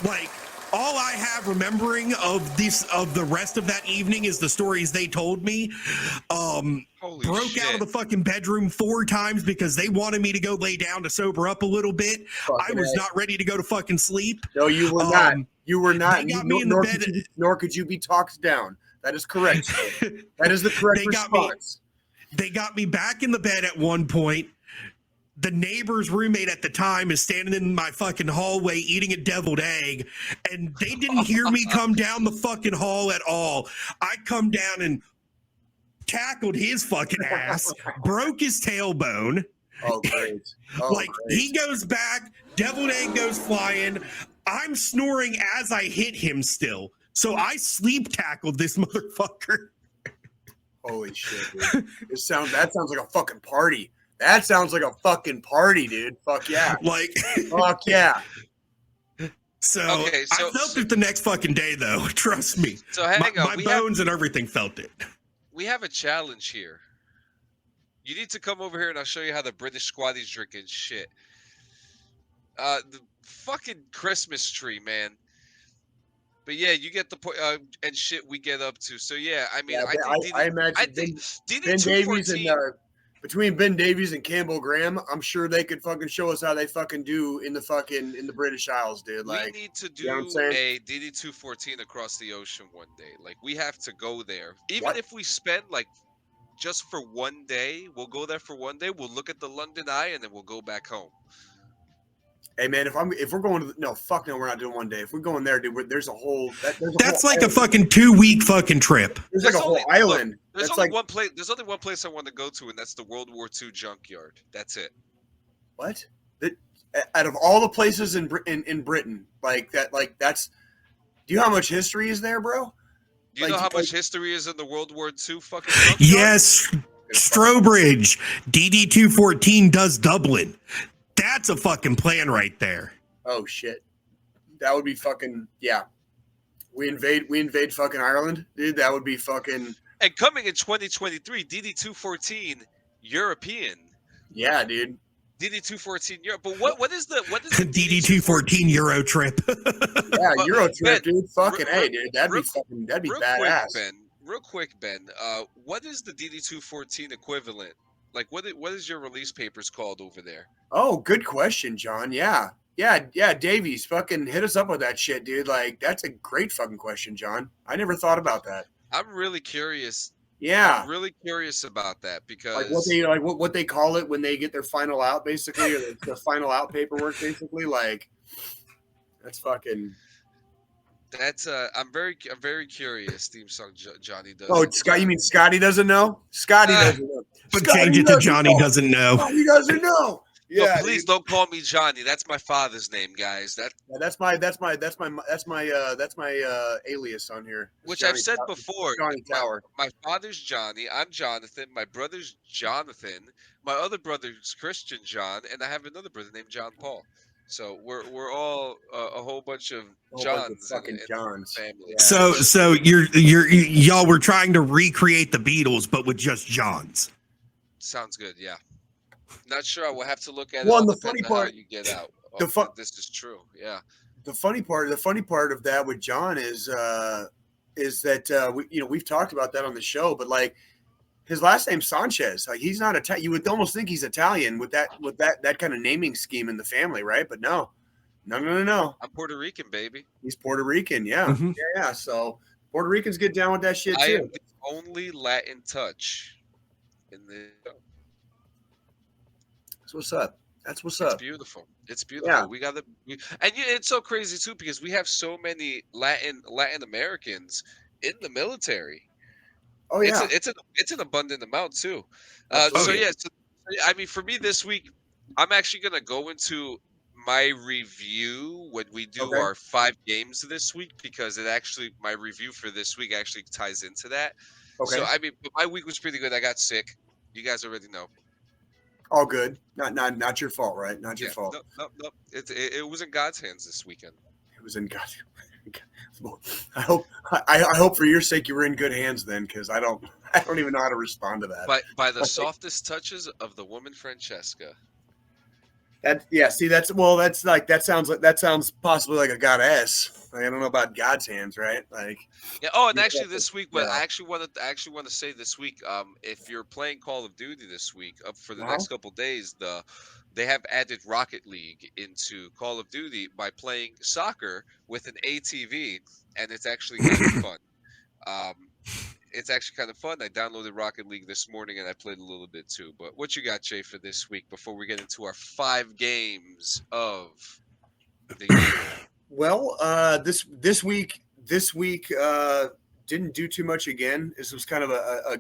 Like, all I have remembering of the rest of that evening is the stories they told me. Broke shit. out of the fucking bedroom 4 times because they wanted me to go lay down to sober up a little bit. I was not ready to go to fucking sleep. No, you were not. You were not. They got me in the bed. Nor could you be talked down. That is correct. That is the correct response. They got me back in the bed at one point. The neighbor's roommate at the time is standing in my fucking hallway eating a deviled egg, and they didn't hear me come down the fucking hall at all. I come down and tackled his fucking ass, broke his tailbone. Oh, great. Great. He goes back, deviled egg goes flying. I'm snoring as I hit him still. So I sleep tackled this motherfucker. Holy shit, dude. That sounds like a fucking party. That sounds like a fucking party, dude. Fuck yeah. Fuck yeah. So I felt it the next fucking day, though. Trust me. So hang on. My bones and everything felt it. We have a challenge here. You need to come over here and I'll show you how the British squatties drinking shit. The fucking Christmas tree, man. But yeah, you get the point, and shit we get up to. So yeah, I mean, I imagine Ben Davies and between Ben Davies and Campbell Graham, I'm sure they could fucking show us how they fucking do in the British Isles, dude. Like, we need to do a DD214 across the ocean one day. Like, we have to go there. Even if we spend like just for one day, we'll go there for one day. We'll look at the London Eye and then we'll go back home. Hey man, if we're going to we're not doing one day. If we're going there, dude, there's a whole. That's like a fucking 2-week fucking trip. There's like a whole island. There's only one place. There's only one place I want to go to, and that's the World War II junkyard. That's it. What? Out of all the places in Britain, that's. Do you know how much history is there, bro? Do you know how much history is in the World War II fucking junkyard? Yes, Strobridge, DD214 does Dublin. That's a fucking plan right there. Oh shit. That would be fucking We invade fucking Ireland, dude. That would be fucking. And coming in 2023, DD214 European. Yeah, dude. DD214 Europe. But what is the DD214 Euro trip? Yeah, Euro trip, dude. Fucking hey, dude. That'd be badass. Ben, real quick, Ben. What is the DD214 equivalent? Like, what is your release papers called over there? Oh, good question, John. Yeah. Davies, fucking hit us up with that shit, dude. Like, that's a great fucking question, John. I never thought about that. I'm really curious. Yeah. I'm really curious about that Like what they call it when they get their final out, basically, or the final out paperwork, basically. Like, that's fucking. that's I'm very curious. Theme song Johnny Oh, doesn't. Scott. You mean Scotty doesn't know? Scotty Ah, doesn't know. But Scotty change it to doesn't Johnny know. doesn't know. Scotty doesn't know. no, Yeah, please don't call me Johnny. That's my father's name, guys. that's my alias on here. It's Which Johnny I've said Tower. before. Johnny Tower. My father's Johnny. I'm Jonathan. My brother's Jonathan. My other brother's Christian John, and I have another brother named John Paul. So we're all a whole bunch of A whole bunch of Johns fucking in Johns. family. Yeah. So y'all were trying to recreate the Beatles, but with just Johns. Sounds good. Yeah. Not sure. I will have to look at it. Well, All and the depends funny on how part- you get out. the fu- This is true. Yeah. The funny part of that with John is that we've talked about that on the show, but like his last name's Sanchez. Like he's not Italian. You would almost think he's Italian with that kind of naming scheme in the family, right? But no. I'm Puerto Rican, baby. He's Puerto Rican. Yeah, Mhm. yeah. So Puerto Ricans get down with that shit I too. am the only Latin touch in the show. That's what's up. That's what's It's up. beautiful. It's beautiful. Yeah. It's so crazy too because we have so many Latin Americans in the military. Oh yeah. It's an abundant amount too. Absolutely. I mean, for me this week, I'm actually gonna go into my review when we do Okay. our 5 games this week because my review for this week actually ties into that. Okay. So I mean, but my week was pretty good. I got sick. You guys already know. All good. Not your fault, right? Not your fault. No. It was in God's hands this weekend. It was in God. I hope for your sake you were in good hands then, because I don't even know how to respond to that. By the softest touches of the woman Francesca. That sounds possibly like a goddess. Like, I don't know about God's hands, right? Like Yeah. Oh, and Yeah, actually, this week, what yeah. I actually want to say this week, if you're playing Call of Duty this week, up for the Uh-huh. next couple days, they have added Rocket League into Call of Duty by playing soccer with an ATV, and it's actually kind of fun. It's actually kind of fun. I downloaded Rocket League this morning and I played a little bit too. But what you got, Jay, for this week before we get into our 5 games of the year? Well, this week didn't do too much again. This was kind of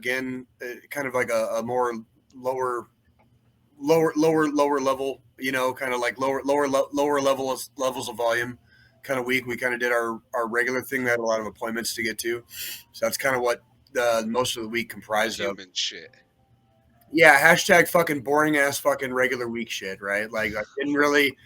kind of like a more lower level, kind of like lower levels of volume kind of week. We kind of did our regular thing. We had a lot of appointments to get to, so that's kind of what most of the week comprised of. Human shit. Yeah, hashtag fucking boring ass fucking regular week shit, right? Like I didn't really.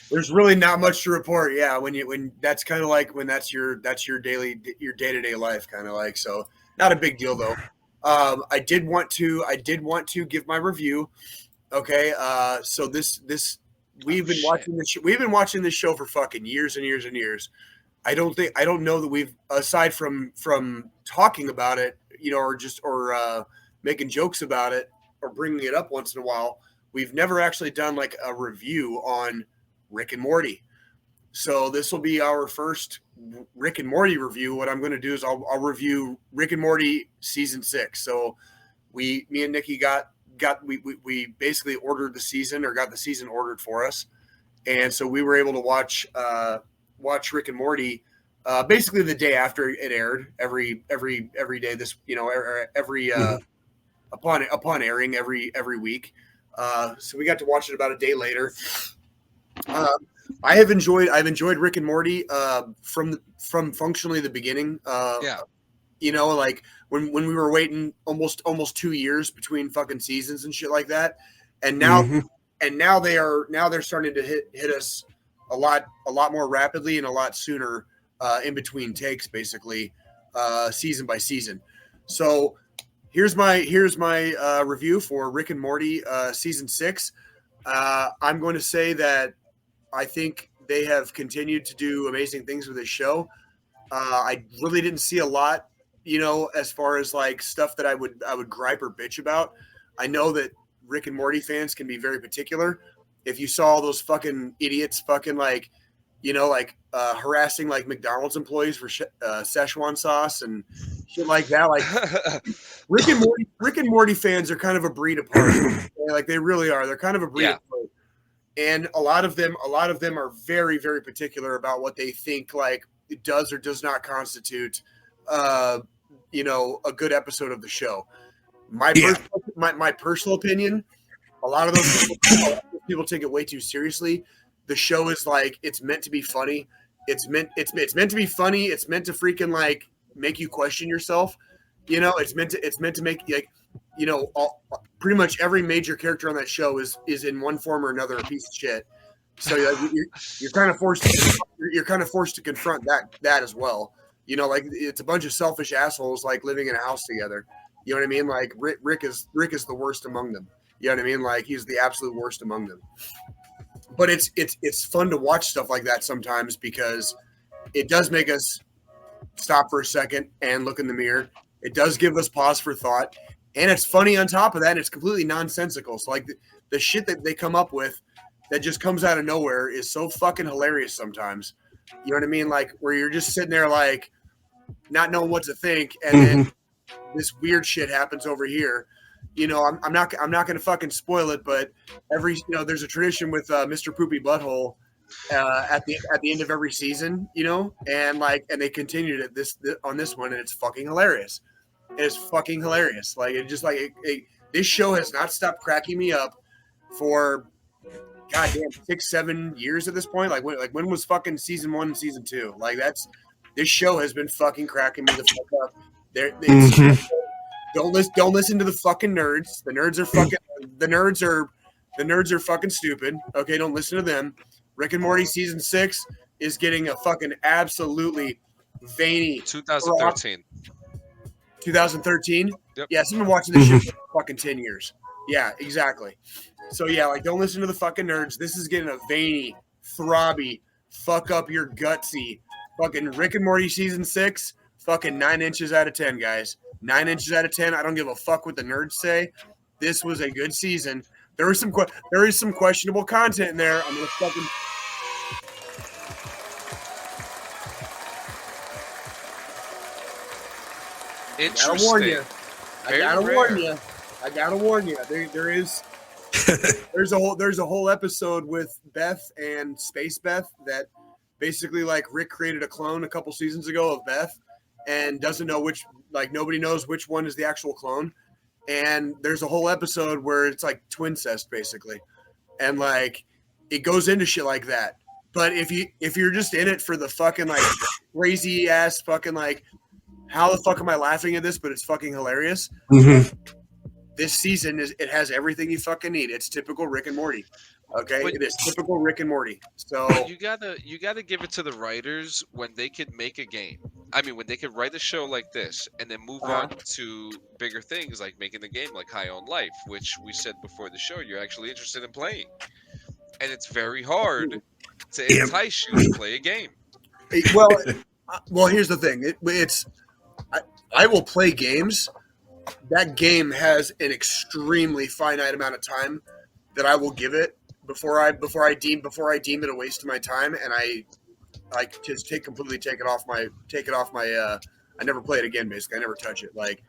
There's really not much to report. Yeah, when that's kind of like when that's your day-to-day life, kind of like. So not a big deal though. I did want to give my review. Okay, so we've been watching this show for fucking years and years and years. I don't know that we've, aside from talking about it, or making jokes about it or bringing it up once in a while, we've never actually done like a review on Rick and Morty. So this will be our first Rick and Morty review. What I'm going to do is I'll review Rick and Morty season 6. So me and Nikki we basically ordered the season, or got the season ordered for us, and so we were able to watch Rick and Morty basically the day after it aired. Every day this upon airing every week. So we got to watch it about a day later. I've enjoyed Rick and Morty from functionally the beginning. Yeah. Like when we were waiting almost 2 years between fucking seasons and shit like that, and now they're starting to hit us a lot more rapidly and a lot sooner in between takes, basically season by season. So here's my review for Rick and Morty season 6. I'm going to say that I think they have continued to do amazing things with this show. I really didn't see a lot as far as like stuff that I would gripe or bitch about, I know that Rick and Morty fans can be very particular. If you saw those fucking idiots fucking like, harassing like McDonald's employees for Szechuan sauce and shit like that, like Rick and Morty fans are kind of a breed apart. Like they really are. They're kind of a breed apart. And a lot of them are very, very particular about what they think like it does or does not constitute a good episode of the show. My personal opinion, a lot of those people take it way too seriously. The show is like it's meant to be funny. It's meant to be funny. It's meant to freaking like make you question yourself. It's meant to make like pretty much every major character on that show is in one form or another a piece of shit. So you're kind of forced to confront that as well. Like it's a bunch of selfish assholes like living in a house together. You know what I mean? Like Rick is the worst among them. You know what I mean? Like he's the absolute worst among them. But it's fun to watch stuff like that sometimes because it does make us stop for a second and look in the mirror. It does give us pause for thought, and it's funny on top of that. It's completely nonsensical. So like the shit that they come up with that just comes out of nowhere is so fucking hilarious sometimes. You know what I mean? Like where you're just sitting there like not knowing what to think, and then this weird shit happens over here. I'm not going to fucking spoil it, but there's a tradition with Mr. Poopy Butthole at the end of every season, and they continued it on this one, and it's fucking hilarious. It is fucking hilarious. Like it just like this show has not stopped cracking me up for goddamn 6-7 years at this point. Like when was fucking season 1 and season 2? Like this show has been fucking cracking me the fuck up. Don't listen to the fucking nerds. The nerds are fucking stupid. Okay, don't listen to them. Rick and Morty season 6 is getting a fucking absolutely veiny 2013. 2013? Yep. Yeah, so I've been watching this shit for fucking 10 years. Yeah, exactly. So yeah, like don't listen to the fucking nerds. This is getting a veiny, throbby, fuck up your gutsy fucking Rick and Morty season 6, fucking 9 inches out of 10, guys. 9 inches out of 10. I don't give a fuck what the nerds say. This was a good season. There is some questionable content in there. I'm gonna fucking. Interesting. I gotta warn you. There's a whole episode with Beth and Space Beth that basically like Rick created a clone a couple seasons ago of Beth and doesn't know which, like nobody knows which one is the actual clone. And there's a whole episode where it's like twincest basically. And like it goes into shit like that. But if you're just in it for the fucking like crazy ass fucking like how the fuck am I laughing at this, but it's fucking hilarious. This season it has everything you fucking need. It's typical Rick and Morty. Okay, it is typical Rick and Morty. So you gotta give it to the writers when they could make a game. I mean, when they could write a show like this and then move on to bigger things like making a game like High on Life, which we said before the show you're actually interested in playing, and it's very hard to entice you to play a game. Well, here's the thing. I will play games. That game has an extremely finite amount of time that I will give it before I deem it a waste of my time, and I just take it off my I never play it again. Basically, I never touch it. Like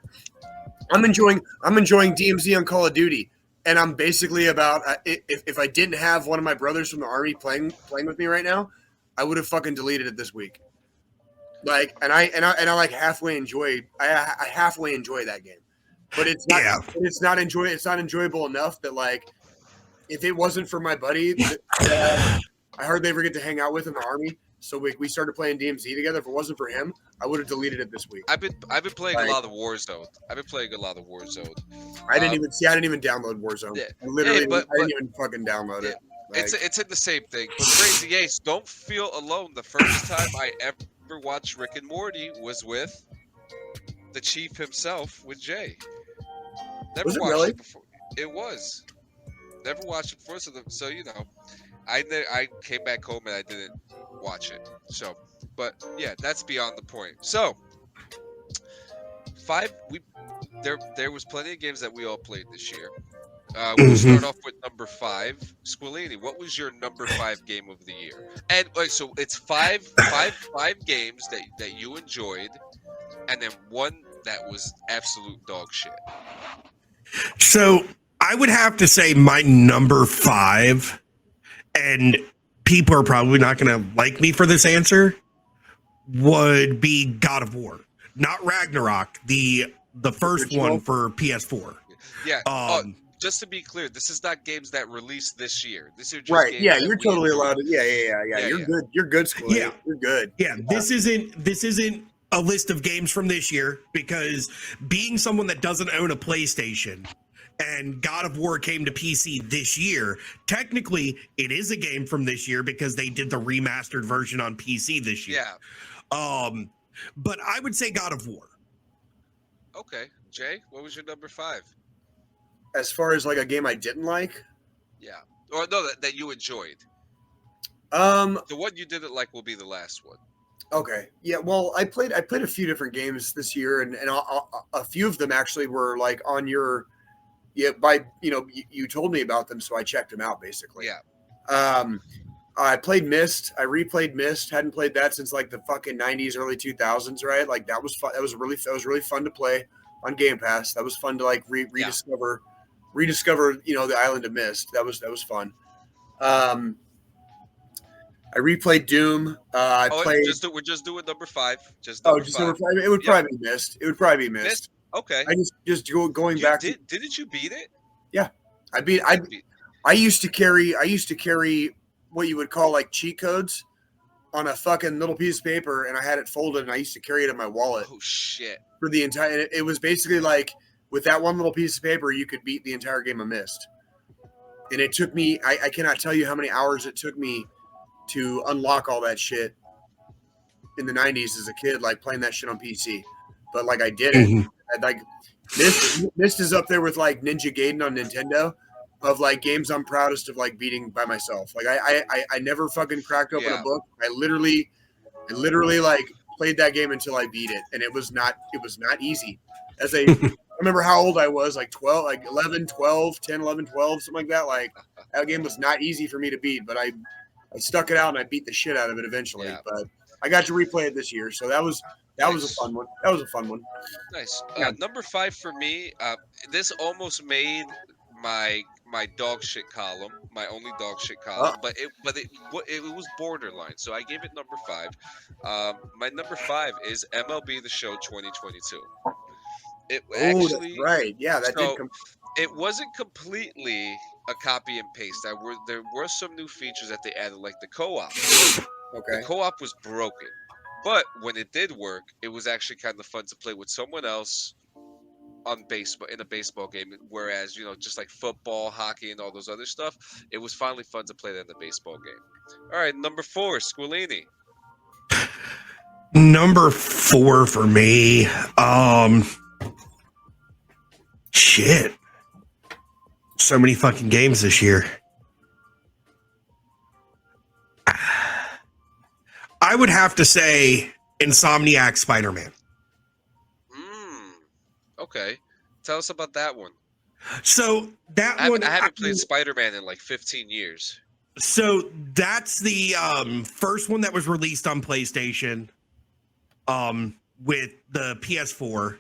I'm enjoying DMZ on Call of Duty, and I'm basically about if I didn't have one of my brothers from the army playing with me right now, I would have fucking deleted it this week. Like, and I like halfway enjoy that game, but it's not. Yeah. It's not enjoyable enough that like, if it wasn't for my buddy that I hardly ever get to hang out with in the army, so we started playing DMZ together. If it wasn't for him, I would have deleted it this week. I've been playing a lot of Warzone. I didn't even download Warzone. Yeah. I didn't even fucking download it. Like, it's in the same thing. But Crazy Ace, don't feel alone. The first time I ever watched Rick and Morty was with the Chief himself, with Jay. Never watched it before. It was. Never watched it before, so you know, I came back home and I didn't watch it. So, but yeah, that's beyond the point. So, there was plenty of games that we all played this year. We'll start off with number 5. Squilini, what was your number 5 game of the year? And so it's five games that you enjoyed, and then one that was absolute dog shit. So I would have to say my number 5, and people are probably not going to like me for this answer, would be God of War, not Ragnarok, the first one for PS4. Yeah. Just to be clear, this is not games that released this year. This is just Right. games Yeah, that you're we totally enjoyed. allowed to. Yeah. You're good. You're good, Squilly. Yeah. You're good. Yeah, this isn't a list of games from this year, because being someone that doesn't own a PlayStation and God of War came to PC this year, technically it is a game from this year because they did the remastered version on PC this year. Yeah. But I would say God of War. Okay. Jay, what was your number 5? As far as like a game I didn't like, Yeah. Or no, that you enjoyed. the one you didn't like will be the last one. Okay. Yeah. Well, I played a few different games this year, and a few of them actually were like on your, you told me about them, so I checked them out basically. Yeah. I played Myst. I replayed Myst. Hadn't played that since like the fucking 90s, early 2000s, right? Like that was fun. That was really fun to play on Game Pass. That was fun to like rediscover, the island of Myst. That was fun. I replayed Doom. I played. We're just doing number 5. Number 5. It would probably be Myst. It would probably be Myst. Okay. I just going back. Didn't you beat it? Yeah, I used to carry what you would call like cheat codes on a fucking little piece of paper, and I had it folded, and I used to carry it in my wallet. Oh shit! For the entire, it was basically like with that one little piece of paper, you could beat the entire game of Myst. And it took me, I cannot tell you how many hours it took me to unlock all that shit in the 90s as a kid, like playing that shit on PC. But like I did it. Like Myst is up there with like Ninja Gaiden on Nintendo of like games I'm proudest of like beating by myself. Like I never fucking cracked open a book. I literally like played that game until I beat it, and it was not easy. I remember how old I was, like 12, like 11, 12, 10, 11, 12, something like that. Like that game was not easy for me to beat, but I stuck it out and I beat the shit out of it eventually. Yeah. But I got to replay it this year, so that was a fun one. That was a fun one. Nice. Number 5 for me. This almost made my dog shit column, my only dog shit column, but it was borderline. So I gave it number 5. My number 5 is MLB The Show 2022. That's right. Yeah, that did come. It wasn't completely a copy and paste. There were some new features that they added, like the co-op. Okay. The co-op was broken, but when it did work, it was actually kind of fun to play with someone else in a baseball game. Whereas just like football, hockey, and all those other stuff, it was finally fun to play that in a baseball game. All right, number 4, Squilini. Number 4 for me. Shit. So many fucking games this year. I would have to say Insomniac Spider-Man. Okay. Tell us about that one. So I haven't played Spider-Man in like 15 years. So that's the first one that was released on PlayStation with the PS4.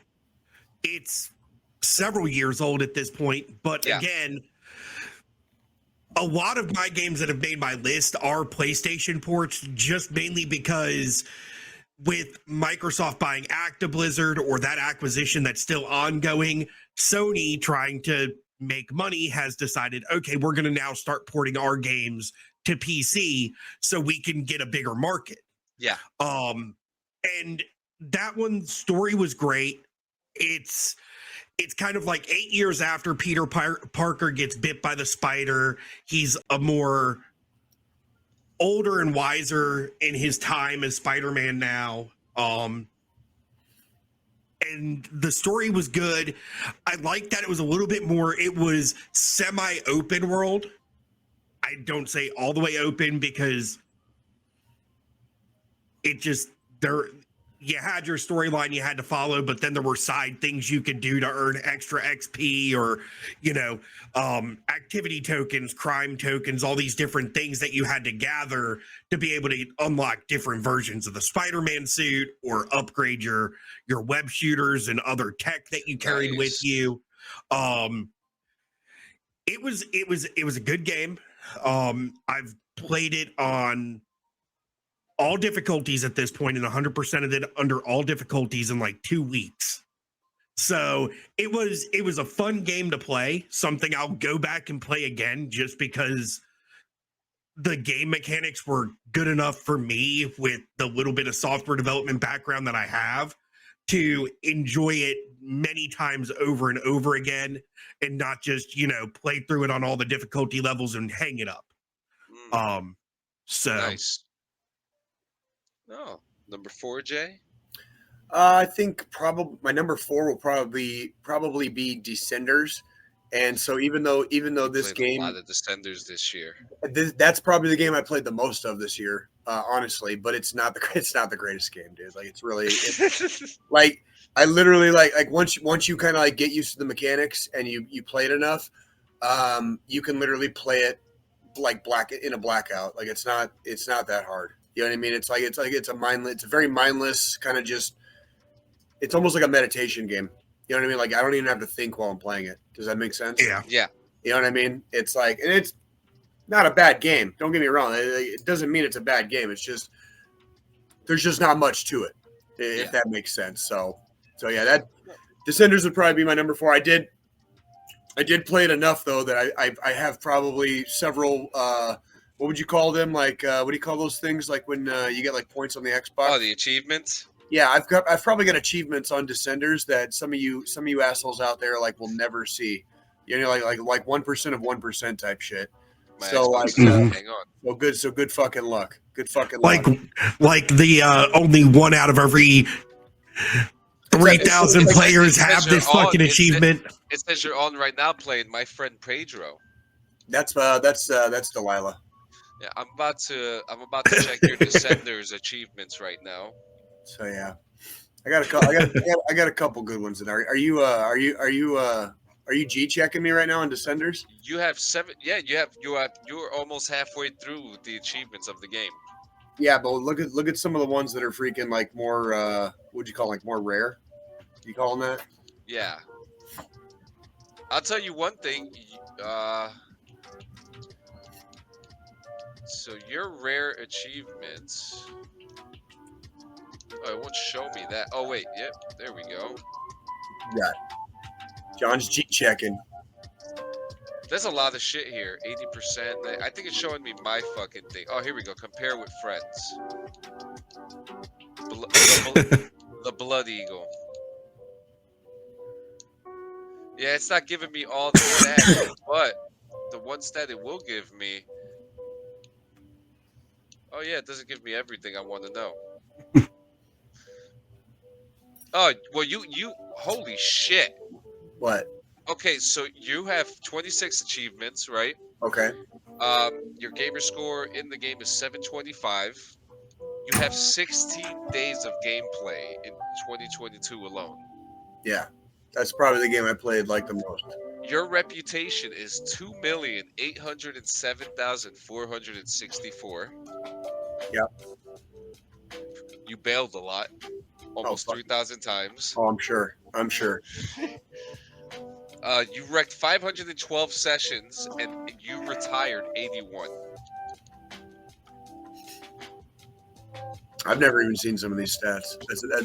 It's several years old at this point, but again, a lot of my games that have made my list are PlayStation ports, just mainly because with Microsoft buying Blizzard, or that acquisition that's still ongoing, Sony trying to make money has decided, okay, we're going to now start porting our games to PC so we can get a bigger market. Yeah. And that one's story was great. It's kind of like 8 years after Peter Parker gets bit by the spider. He's a more older and wiser in his time as Spider-Man now. And the story was good. I like that it was a little bit more, it was semi-open world. I don't say all the way open because it just, you had your storyline you had to follow, but then there were side things you could do to earn extra XP or, activity tokens, crime tokens, all these different things that you had to gather to be able to unlock different versions of the Spider-Man suit or upgrade your web shooters and other tech that you carried with Nice. you. It was a good game. I've played it on all difficulties at this point and 100% of it under all difficulties in like 2 weeks. So it was a fun game to play, something I'll go back and play again just because the game mechanics were good enough for me with the little bit of software development background that I have to enjoy it many times over and over again and not just, play through it on all the difficulty levels and hang it up. So Nice. Oh, number 4, Jay? I think probably my number 4 will probably be Descenders, and so even though this Played game, a lot of Descenders this year. that's probably the game I played the most of this year, honestly. But it's not the greatest game, dude. Like like I literally like once you kind of like get used to the mechanics and you play it enough, you can literally play it like in a blackout. Like it's not that hard. You know what I mean? It's a very mindless kind of just. It's almost like a meditation game. You know what I mean? Like I don't even have to think while I'm playing it. Does that make sense? yeah. Yeah. You know what I mean? It's like, and it's not a bad game. Don't get me wrong. It doesn't mean it's a bad game. It's just there's just not much to it, if that makes sense. So yeah, that Descenders would probably be my number 4. I did play it enough though that I have probably several. What would you call them? Like what do you call those things? Like when you get like points on the Xbox? Oh, the achievements. Yeah, I've probably got achievements on Descenders that some of you assholes out there like will never see. You know, like 1% of 1% type shit. My So Xbox like, is not, hang on. So good fucking luck. Good fucking luck. Like the only one out of every 3,000 players have this fucking achievement. It says you're on right now playing My Friend Pedro. That's Delilah. Yeah, I'm about to check your Descenders achievements right now. So yeah, I got a couple good ones in there. Are you G checking me right now on Descenders? You have 7. Yeah, you're almost halfway through the achievements of the game. Yeah, but look at some of the ones that are freaking like more. What'd you call like more rare? You call them that? Yeah. I'll tell you one thing. So your rare achievements. Oh, it won't show me that. Oh wait, yep, there we go. Yeah. John's G checking. There's a lot of shit here. 80%. I think it's showing me my fucking thing. Oh, here we go. Compare with friends. The Blood Eagle. Yeah, it's not giving me all the stats, but the one stat it will give me. Oh yeah, it doesn't give me everything I want to know. Oh, well, you holy shit. What? Okay, so you have 26 achievements, right? Okay. Your gamer score in the game is 725. You have 16 days of gameplay in 2022 alone. Yeah. That's probably the game I played like the most. Your reputation is 2,807,464. Yep. You bailed a lot. Almost fuck. 3,000 times. Oh, I'm sure. You wrecked 512 sessions and you retired 81. I've never even seen some of these stats.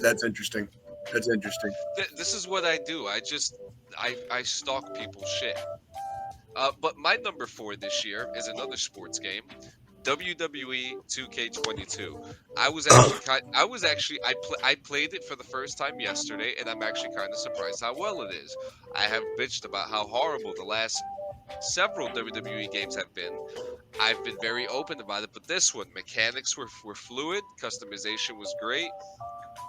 That's interesting. That's interesting. This is what I do. I stalk people's shit. But my number 4 this year is another sports game, WWE 2K22. I played it for the first time yesterday, and I'm actually kind of surprised how well it is. I have bitched about how horrible the last several WWE games have been. I've been very open about it, but this one, mechanics were fluid, customization was great,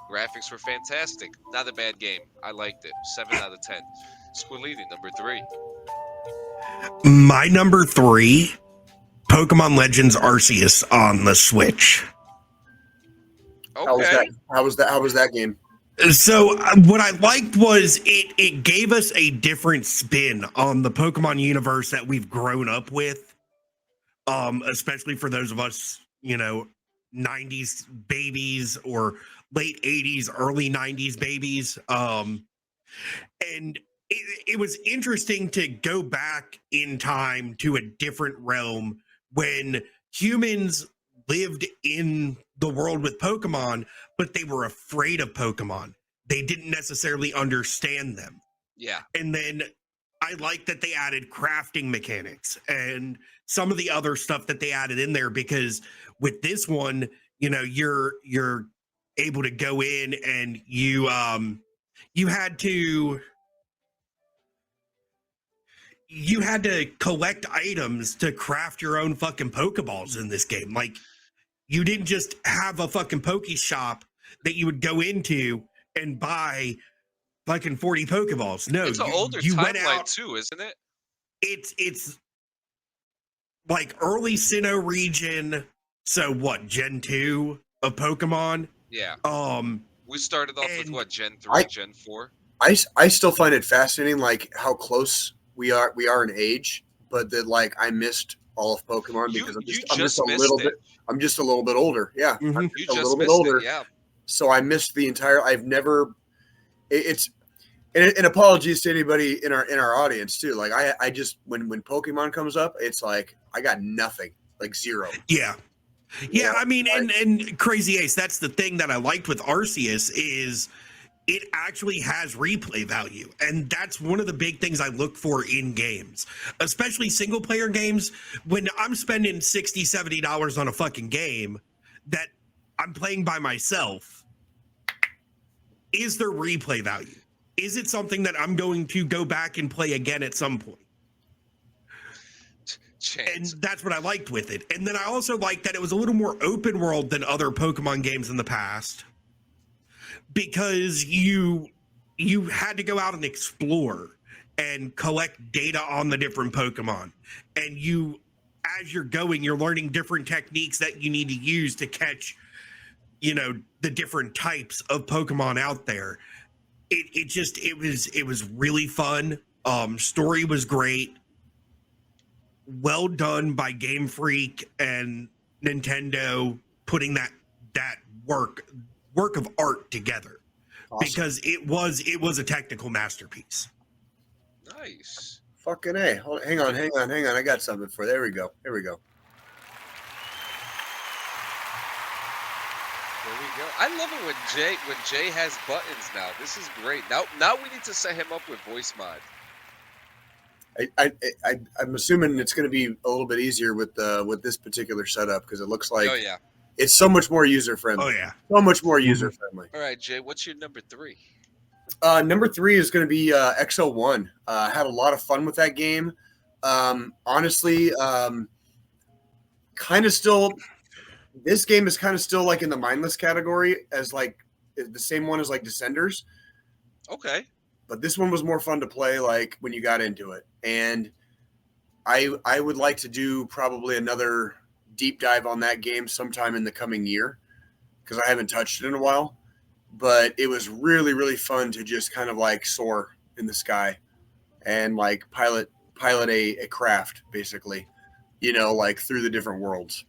graphics were fantastic. Not a bad game. I liked it. 7 out of 10. Squilini, number 3. My number 3, Pokemon Legends Arceus on the Switch. How was that? Okay. How was that game? So what I liked was it gave us a different spin on the Pokemon universe that we've grown up with. Especially for those of us, 90s babies or late 80s, early 90s babies. And it was interesting to go back in time to a different realm when humans lived in the world with Pokemon, but they were afraid of Pokemon. They didn't necessarily understand them. Yeah. And then I like that they added crafting mechanics and some of the other stuff that they added in there, because with this one, you're able to go in and you had to collect items to craft your own fucking Pokeballs in this game. Like, you didn't just have a fucking Poke shop that you would go into and buy fucking 40 Pokeballs. No, It's an older you went timeline out. too, isn't it? It's like early Sinnoh region. So what, Gen 2 of Pokemon? Yeah. Um, We started off with and what, Gen 3, I- Gen 4? I still find it fascinating, like how close we are in age, but that like I missed all of Pokemon because I'm You just a missed little it. bit. I'm just a little bit older. Yeah, I'm mhm. You just a just little bit missed older. it, yeah. So I missed the entire. I've never. It's and apologies to anybody in our audience too. Like I just when Pokemon comes up, it's like I got nothing, like zero. Yeah. You Yeah, know? I mean, and Crazy Ace, that's the thing that I liked with Arceus is it actually has replay value. And that's one of the big things I look for in games, especially single player games. When I'm spending $60, $70 on a fucking game that I'm playing by myself, is there replay value? Is it something that I'm going to go back and play again at some point? Chance. And that's what I liked with it. And then I also liked that it was a little more open world than other Pokemon games in the past, because you had to go out and explore and collect data on the different Pokemon. And as you're going, you're learning different techniques that you need to use to catch, the different types of Pokemon out there. It was really fun. Story was great. Well done by Game Freak and Nintendo putting that work of art together, Awesome. because it was a technical masterpiece. Nice. Fucking A. Hang on. I got something for you. There we go. There we go. I love it when Jay has buttons now. This is great. Now we need to set him up with voice mod. I'm assuming it's going to be a little bit easier with this particular setup because it looks like Oh yeah. it's so much more user friendly. Oh yeah. So much more user friendly. All right, Jay. What's your number 3? Number 3 is going to be XO1. Had a lot of fun with that game. Honestly, kind of still. This game is kind of still like in the mindless category as like the same one as like Descenders. Okay. But this one was more fun to play like when you got into it. And I would like to do probably another deep dive on that game sometime in the coming year because I haven't touched it in a while. But it was really, really fun to just kind of like soar in the sky and like pilot a craft basically, like through the different worlds.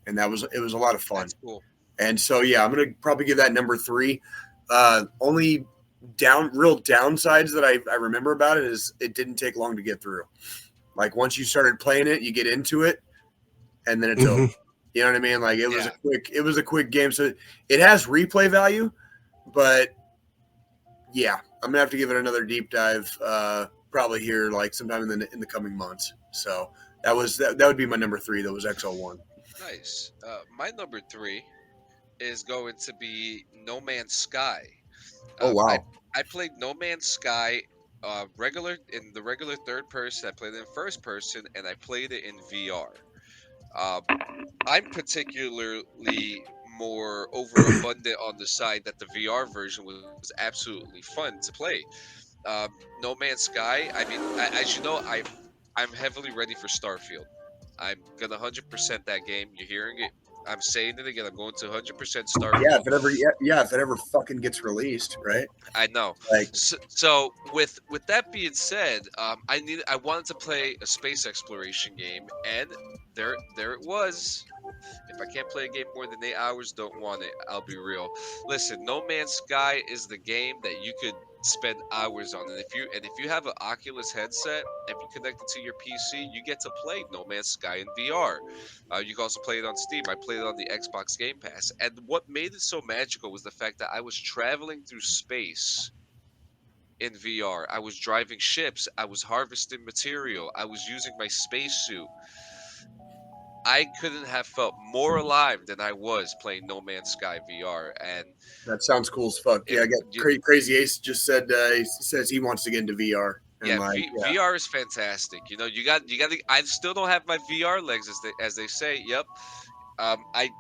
And it was a lot of fun. That's cool. And so, yeah, I'm going to probably give that number 3. Only real downsides that I remember about it is it didn't take long to get through. Like once you started playing it, you get into it and then it's over. You know what I mean? Like it was a quick game. So it has replay value, but yeah, I'm gonna have to give it another deep dive probably here like sometime in the coming months. So that would be my number 3. That was XO1. Nice. My number 3 is going to be No Man's Sky. Oh wow. I played No Man's Sky in the regular third person. I played it in first person, and I played it in VR. I'm particularly more overabundant on the side that the VR version was absolutely fun to play. No Man's Sky. I mean, as you know, I'm heavily ready for Starfield. I'm gonna 100% that game. You're hearing it I'm saying it again. I'm going to 100% start. Yeah, if it ever fucking gets released, right? I know. Like, So with that being said, I wanted to play a space exploration game, and there it was. If I can't play a game more than 8 hours, don't want it. I'll be real. Listen, No Man's Sky is the game that you could spend hours on, and if you have an Oculus headset, if you connect it to your PC, you get to play No Man's Sky in VR. You can also play it on Steam. I played it on the Xbox Game Pass, and what made it so magical was the fact that I was traveling through space in VR. I was driving ships. I was harvesting material. I was using my spacesuit. I couldn't have felt more alive than I was playing No Man's Sky VR. And that sounds cool as fuck. Yeah, I got Crazy Ace just said he says he wants to get into VR. Yeah, like, VR is fantastic. You know, you got. I still don't have my VR legs, as they say. Yep. I.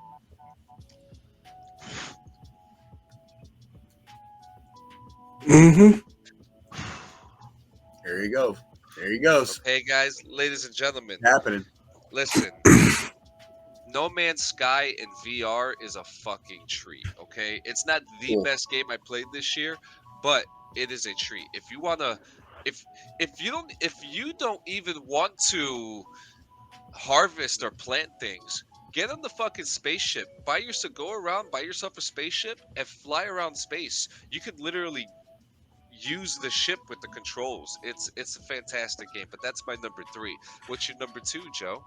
Mm-hmm. There you go. There he goes. Hey guys, ladies and gentlemen, Happening. listen. No Man's Sky in VR is a fucking treat. Okay, it's not the Cool. best game I played this year, but it is a treat. If you wanna, if you don't even want to harvest or plant things, get on the fucking spaceship. Go around, buy yourself a spaceship, and fly around space. You could literally use the ship with the controls. It's a fantastic game. But that's my number 3. What's your number 2, Joe?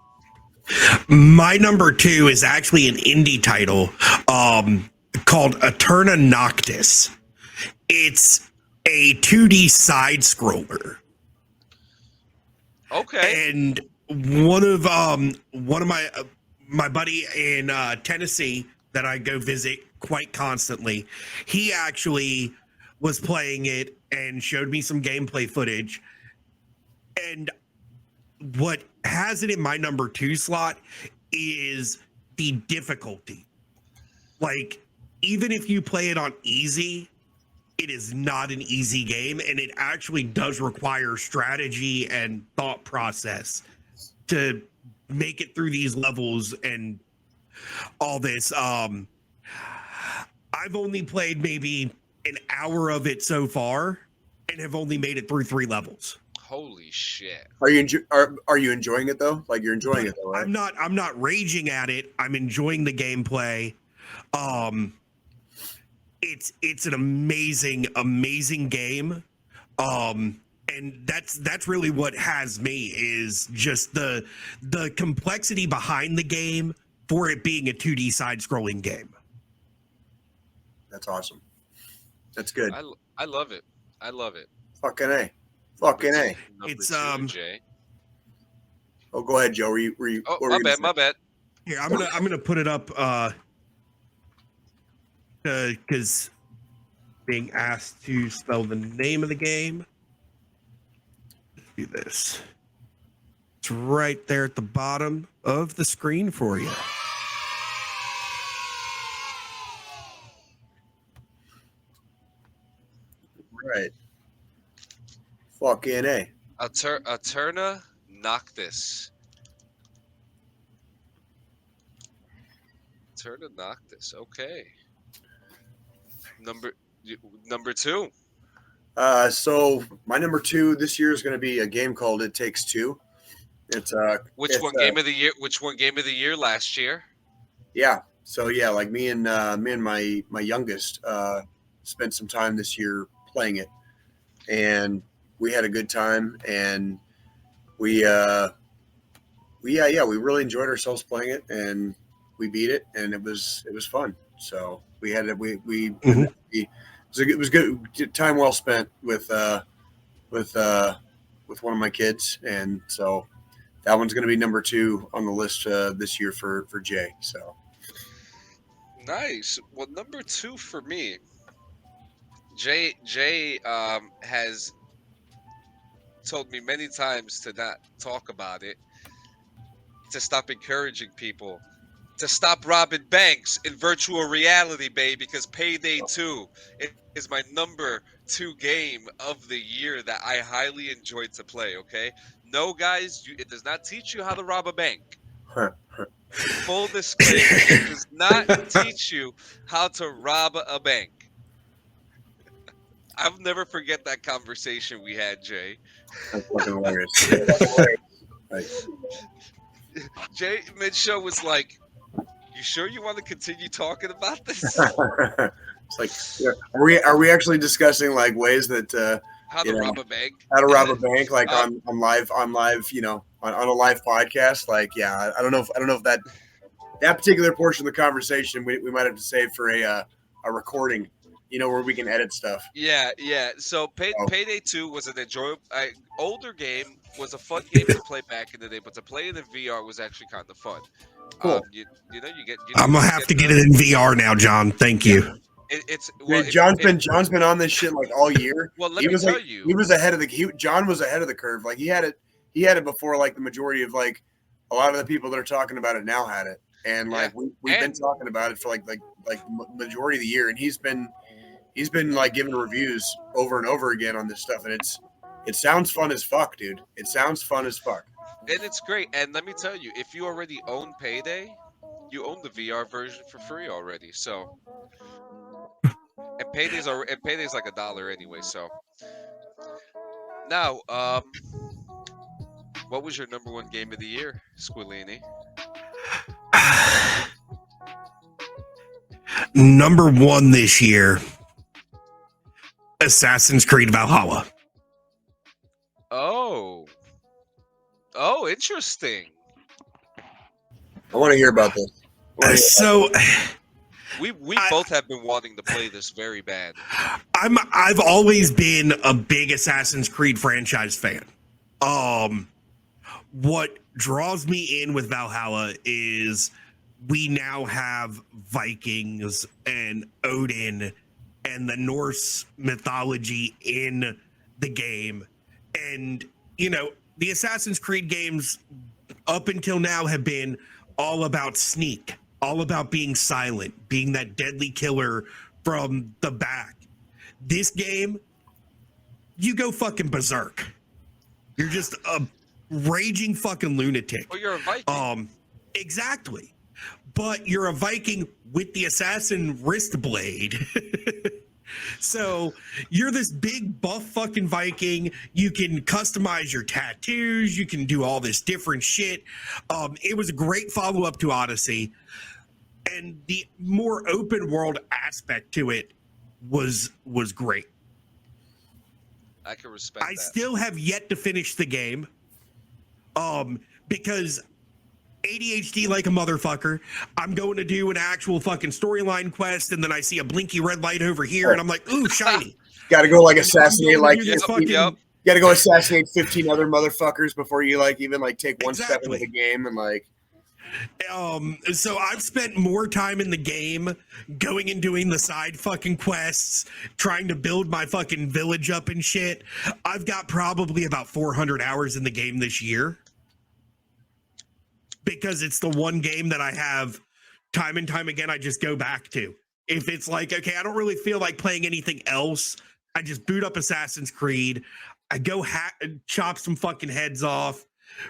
My number 2 is actually an indie title called Eterna Noctis. It's a 2D side scroller. Okay. And one of my buddy in Tennessee that I go visit quite constantly, he actually was playing it and showed me some gameplay footage. And what has it in my number 2 slot is the difficulty. Like, even if you play it on easy, it is not an easy game, and it actually does require strategy and thought process to make it through these levels and all this. I've only played maybe an hour of it so far and have only made it through 3 levels. Holy shit. Are you enjoying it though? Like, you're enjoying it though, right? I'm not raging at it. I'm enjoying the gameplay. It's an amazing game. And that's really what has me, is just the complexity behind the game for it being a 2D side scrolling game. That's awesome. That's good. I love it. I love it. Fucking A. Fucking A. Number It's, 2, Jay. Oh, go ahead, Joe. My bad. Here, I'm gonna put it up because being asked to spell the name of the game. Let's do this. It's right there at the bottom of the screen for you. Right. Fucking A. Eterna Noctis. Eterna Noctis. Okay. Number 2. So my number 2 this year is going to be a game called It Takes Two. It's Which one game of the year? Which one game of the year last year? Yeah. So yeah, like me and my youngest spent some time this year playing it, and we had a good time, and we really enjoyed ourselves playing it, and we beat it, and it was fun. So we had it. It was good. Time well spent with one of my kids, and so that one's going to be number 2 on the list this year for Jay. So nice. Well, number 2 for me, Jay has told me many times to not talk about it, to stop encouraging people, to stop robbing banks in virtual reality, baby, because Payday 2 is my number 2 game of the year that I highly enjoyed to play, okay? No, guys, it does not teach you how to rob a bank. full disclaimer, it does not teach you how to rob a bank. I'll never forget that conversation we had, Jay. That's fucking hilarious. That's hilarious. Like, Jay mid-show was like, "You sure you want to continue talking about this? it's like, yeah, are we actually discussing like ways that How you to know, rob a bank? how to rob a bank like Um, on live on a live podcast? Like, yeah, I don't know if that particular portion of the conversation we might have to save for a recording, where we can edit stuff. Yeah, yeah. So Oh. Payday 2 was an enjoyable, older game, was a fun game to play back in the day, but to play it in VR was actually kind of fun. Cool. You get. I'm gonna have to get it in VR now, John. Thank you. It's well, Dude, John's been on this shit like all year. well. Let me tell you, he was ahead of John was ahead of the curve. Like he had it before like the majority of like a lot of the people that are talking about it now had it, and like we've been talking about it for like majority of the year, and he's been like giving reviews over and over again on this stuff, and it sounds fun as fuck, dude. It sounds fun as fuck. and it's great. And let me tell you, if you already own Payday, you own the VR version for free already. So, and Payday's like $1 anyway. So now, what was your number one game of the year, Squillini? Number one this year, Assassin's Creed Valhalla. Oh, interesting. I want to hear about this. So We both have been wanting to play this very bad. I've always been a big Assassin's Creed franchise fan. What draws me in with Valhalla is we now have Vikings and Odin and the Norse mythology in the game. And, the Assassin's Creed games up until now have been all about sneak, all about being silent, being that deadly killer from the back. This game, you go fucking berserk. You're just a raging fucking lunatic. Well, you're a Viking. Exactly. But you're a Viking with the assassin wrist blade. So you're this big buff fucking Viking. You can customize your tattoos. You can do all this different shit. It was a great follow-up to Odyssey. And the more open world aspect to it was great. I can respect that. I still have yet to finish the game. Because ADHD like a motherfucker. I'm going to do an actual fucking storyline quest, and then I see a blinky red light over here, and I'm like, ooh, shiny. Got to go like assassinate like Yep. Got to go assassinate 15 other motherfuckers before you like even like take one step into Exactly. the game and like. So I've spent more time in the game going and doing the side fucking quests, trying to build my fucking village up and shit. I've got probably about 400 hours in the game this year. Because it's the one game that I have time and time again, I just go back to. If it's like, okay, I don't really feel like playing anything else, I just boot up Assassin's Creed. I go chop some fucking heads off,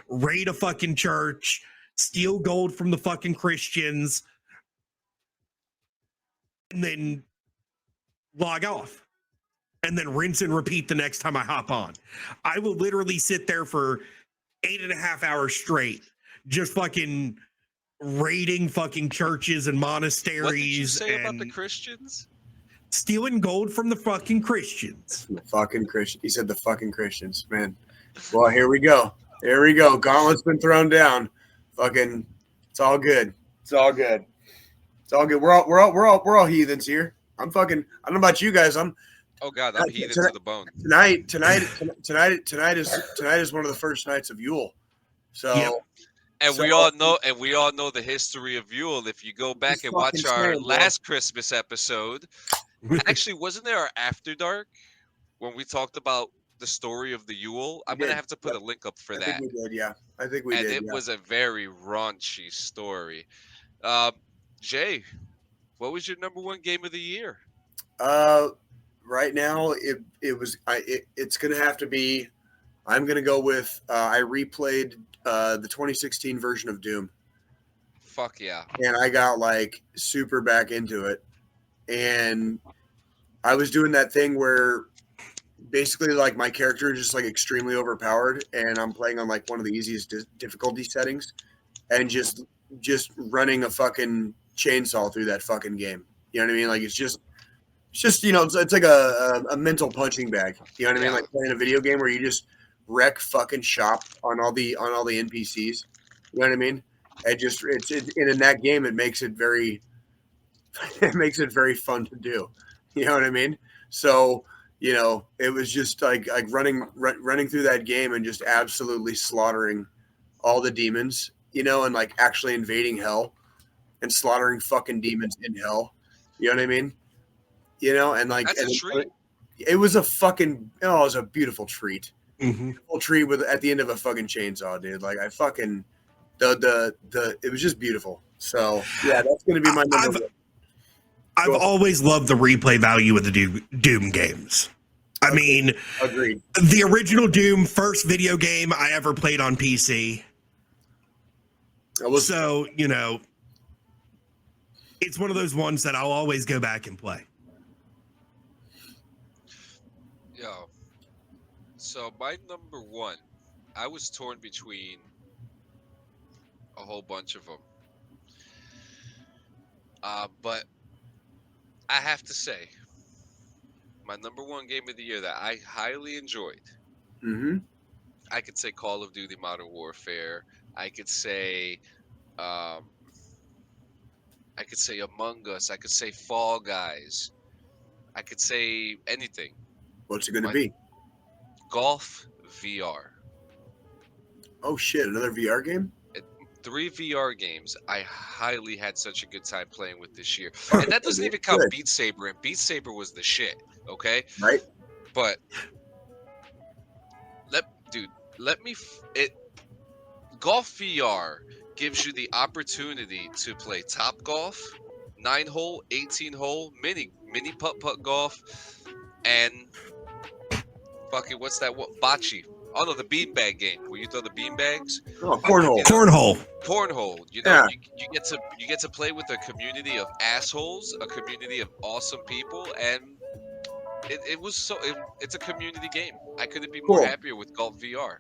raid a fucking church, steal gold from the fucking Christians, and then log off. And then rinse and repeat the next time I hop on. I will literally sit there for 8.5 hours straight, just fucking raiding fucking churches and monasteries. What did you say about the Christians? Stealing gold from the fucking Christians. The fucking Christian. He said the fucking Christians, man. Well, here we go. Gauntlet's been thrown down. Fucking, it's all good. It's all good. We're all heathens here. I'm fucking. I don't know about you guys. Oh God, I'm heated to the bone. Tonight is one of the first nights of Yule. So. Yep. And we all know the history of Yule. If you go back and watch our last Christmas episode, actually, wasn't there our After Dark when we talked about the story of the Yule? I'm gonna have to put a link up for that. I think we did, yeah. And it was a very raunchy story. Jay, what was your number one game of the year? Right now it's gonna have to be. I'm gonna go with I replayed the 2016 version of Doom. Fuck yeah. and I got like super back into it. And I was doing that thing where basically like my character is just like extremely overpowered, and I'm playing on like one of the easiest difficulty settings, and just running a fucking chainsaw through that fucking game. You know what I mean? Like it's just it's like a mental punching bag. You know what I mean? Yeah. Like playing a video game where you just wreck fucking shop on all the NPCs. You know what I mean? And in that game it makes it very fun to do. You know what I mean? So it was just like running through that game and just absolutely slaughtering all the demons. And like actually invading hell and slaughtering fucking demons in hell. You know what I mean? And like That's a treat. It was a fucking it was a beautiful treat. Mm-hmm. Beautiful treat with at the end of a fucking chainsaw, dude. Like I fucking the it was just beautiful. So yeah, that's gonna be my number one. I've always loved the replay value of the Doom games. I mean, Agreed. The original Doom, first video game I ever played on PC. So, it's one of those ones that I'll always go back and play. Yo. So my number one, I was torn between a whole bunch of them. But I have to say, my number one game of the year that I highly enjoyed. Mm-hmm. I could say Call of Duty Modern Warfare. I could say Among Us. I could say Fall Guys. I could say anything. What's it going to be? Golf VR. Oh shit! Another VR game? 3 VR games I highly had such a good time playing with this year. And that doesn't even count Good. Beat Saber, and Beat Saber was the shit, okay? Right. But Golf VR gives you the opportunity to play Top Golf, 9-hole, 18-hole, mini putt golf, and fucking what's that? What bocce? Oh no, the beanbag game where you throw the beanbags. Oh, cornhole. Cornhole. You get to play with a community of assholes, a community of awesome people, and it's a community game. I couldn't be more happier with Golf VR.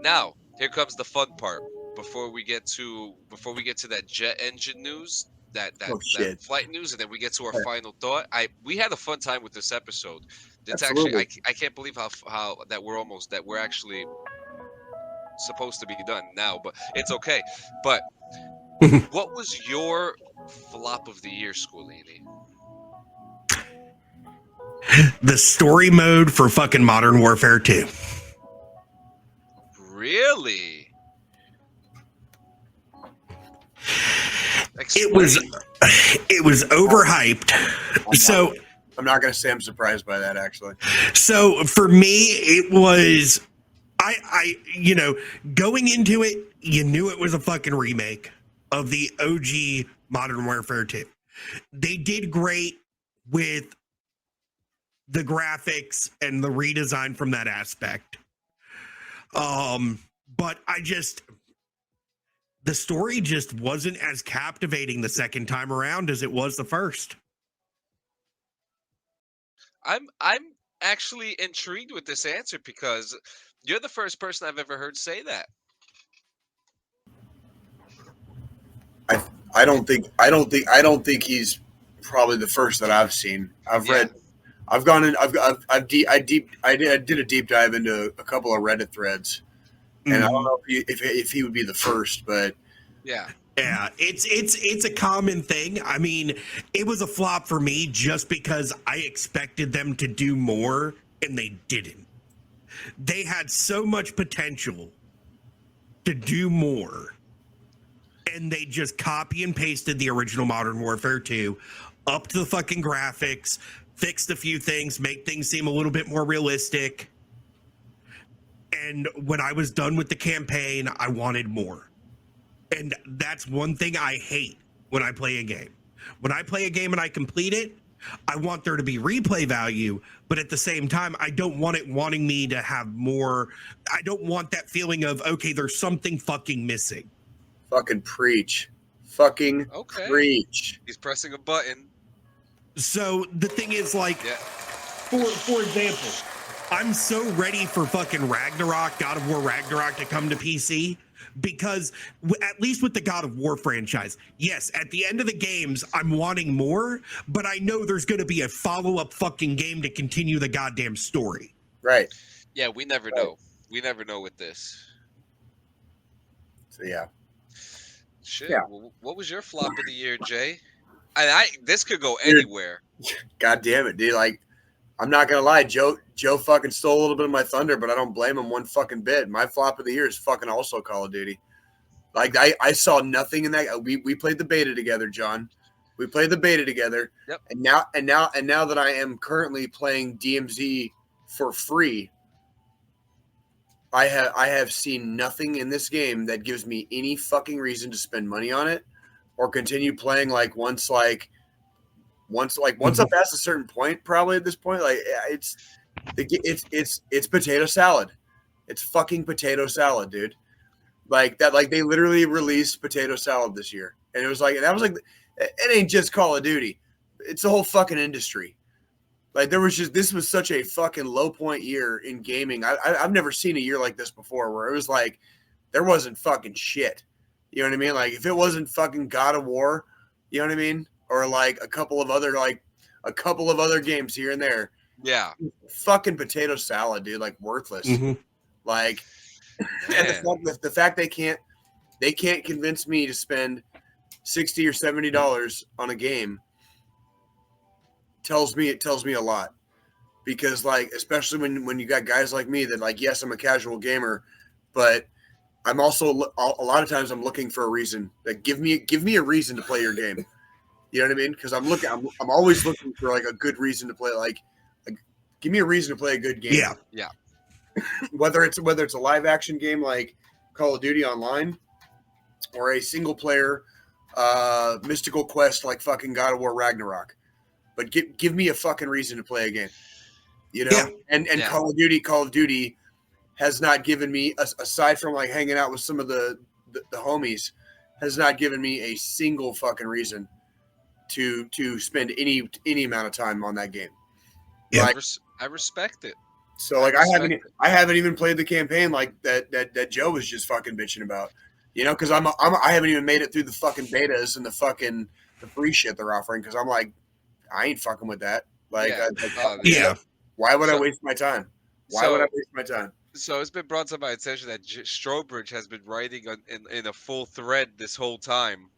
Now, here comes the fun part. Before we get to that jet engine news, that flight news, and then we get to our final thought. We had a fun time with this episode. It's Absolutely. actually I can't believe how that we're actually supposed to be done now, but it's okay. But what was your flop of the year, Scolini? The story mode for fucking Modern Warfare 2. Really? It was overhyped. I'm not going to say I'm surprised by that, actually. So for me, it was, going into it, you knew it was a fucking remake of the OG Modern Warfare 2. They did great with the graphics and the redesign from that aspect. But the story just wasn't as captivating the second time around as it was the first. I'm actually intrigued with this answer because you're the first person I've ever heard say that. I don't think he's probably the first that I've seen. I've read. I've gone in. I did a deep dive into a couple of Reddit threads, and I don't know if he would be the first, but yeah, it's a common thing. I mean, it was a flop for me just because I expected them to do more, and they didn't. They had so much potential to do more, and they just copy and pasted the original Modern Warfare 2 up to the fucking graphics, fixed a few things, make things seem a little bit more realistic. And when I was done with the campaign, I wanted more. And that's one thing I hate when I play a game. When I play a game and I complete it, I want there to be replay value, but at the same time, I don't want it wanting me to have more. I don't want that feeling of, okay, there's something fucking missing. Fucking preach. Fucking Okay. preach. He's pressing a button. So the thing is, like, Yeah. for example, I'm so ready for fucking Ragnarok, God of War Ragnarok to come to PC because at least with the God of War franchise, yes, at the end of the games, I'm wanting more, but I know there's going to be a follow-up fucking game to continue the goddamn story. Right. Yeah, we never Right. know. We never know with this. So yeah. Shit. Yeah. Well, what was your flop of the year, Jay? And this could go Dude. anywhere. God damn it, dude. Like, I'm not gonna lie, Joe fucking stole a little bit of my thunder, but I don't blame him one fucking bit. My flop of the year is fucking also Call of Duty. Like I saw nothing in that. We played the beta together, John. We played the beta together. Yep. And now that I am currently playing DMZ for free, I have seen nothing in this game that gives me any fucking reason to spend money on it or continue playing once I'm past a certain point, probably at this point, like it's potato salad. It's fucking potato salad, dude. Like that, like they literally released potato salad this year, and it was like it ain't just Call of Duty, it's the whole fucking industry. Like this was such a fucking low point year in gaming. I've never seen a year like this before, where it was like there wasn't fucking shit. You know what I mean? Like if it wasn't fucking God of War, you know what I mean? Or like a couple of other games here and there. Yeah. Fucking potato salad, dude. Like worthless. Mm-hmm. Like, Man. and the fact they can't convince me to spend $60 or $70 on a game tells me a lot. Because like, especially when you got guys like me that like, yes, I'm a casual gamer, but I'm also a lot of times I'm looking for a reason. Like, give me a reason to play your game. You know what I mean? Because I'm always looking for like a good reason to play. Like give me a reason to play a good game. Yeah. Yeah. whether it's a live action game like Call of Duty Online or a single player mystical quest like fucking God of War Ragnarok. But give me a fucking reason to play a game. You know? Yeah. And Yeah. Call of Duty has not given me, aside from like hanging out with some of the homies, has not given me a single fucking reason to spend any amount of time on that game. Yeah. Like, I respect it. so like I haven't even played the campaign like that Joe was just fucking bitching about. You know, because I haven't even made it through the fucking betas and the free shit they're offering, because I'm like, I ain't fucking with that. Like, Yeah. Yeah. why would I So- waste my time? Why so- would I waste my time? So it's been brought to my attention that Strobridge has been writing in a full thread this whole time.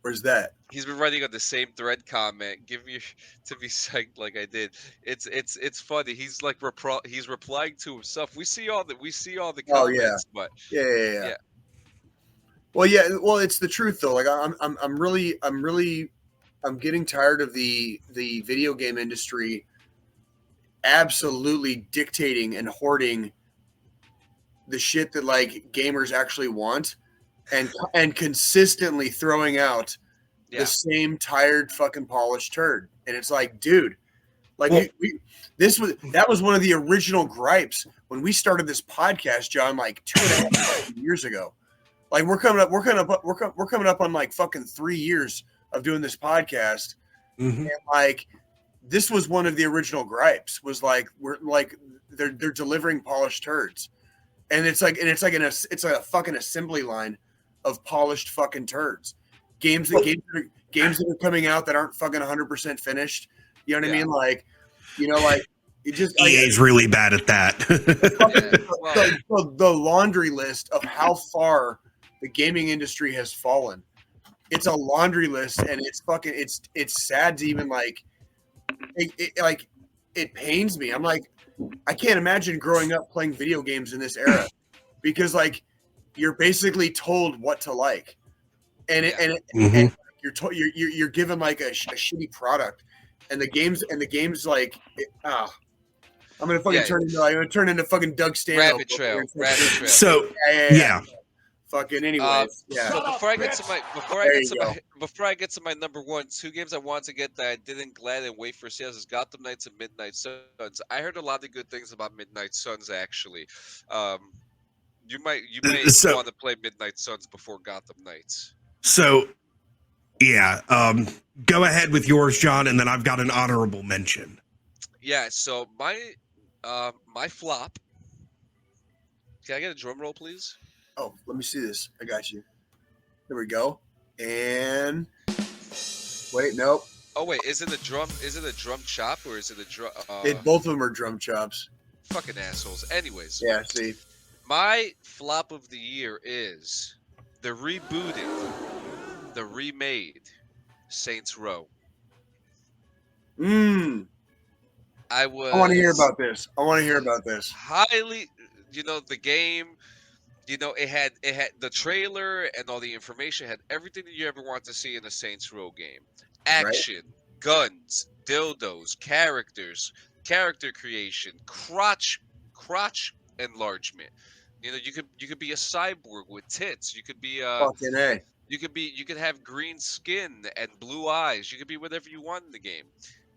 Where's that? He's been writing on the same thread comment. Give me to be psyched like I did. It's funny. He's like he's replying to himself. We see all the Oh, yeah. comments, but Yeah. Yeah. Well, it's the truth though. Like I'm getting tired of the video game industry absolutely dictating and hoarding the shit that like gamers actually want, and consistently throwing out yeah, the same tired fucking polished turd. And it's like, dude, like Well- that was one of the original gripes when we started this podcast, John, like 2.5 years ago. Like we're coming up on like fucking 3 years of doing this podcast. Mm-hmm. And like this was one of the original gripes, was like they're delivering polished turds. And it's a fucking assembly line of polished fucking turds. Games that are coming out that aren't fucking 100% finished. You know what I Yeah. mean? Like, you know, like it just EA's really bad at that. yeah. Well, the laundry list of how far the gaming industry has fallen. It's a laundry list, and it's sad to even like it pains me. I'm like, I can't imagine growing up playing video games in this era, because like you're basically told what to like, and Mhm. you're given like a shitty product, and the games like I'm gonna fucking turn into fucking Doug Stanhope. Rabbit Trail. So Yeah. Fucking anyways. So before I get to my number one, two games I want to get that I didn't glad and wait for sales is Gotham Knights and Midnight Suns. I heard a lot of good things about Midnight Suns actually. You may So- want to play Midnight Suns before Gotham Knights. So, yeah, go ahead with yours, John, and then I've got an honorable mention. Yeah. So my flop. Can I get a drum roll, please? Oh, let me see this. I got you. There we go. And wait, nope. Oh wait, is it a drum? Is it a drum chop or is it a drum? Both of them are drum chops. Fucking assholes. Anyways, Yeah, see. my flop of the year is the rebooted, the remade Saints Row. I was. I want to hear about this. I want to hear about this. Highly, the game. It had the trailer and all the information, had everything that you ever want to see in a Saints Row game. Action, guns, dildos, characters, character creation, crotch enlargement. You could be a cyborg with tits. You could be Fucking A. you could have green skin and blue eyes. You could be whatever you want in the game.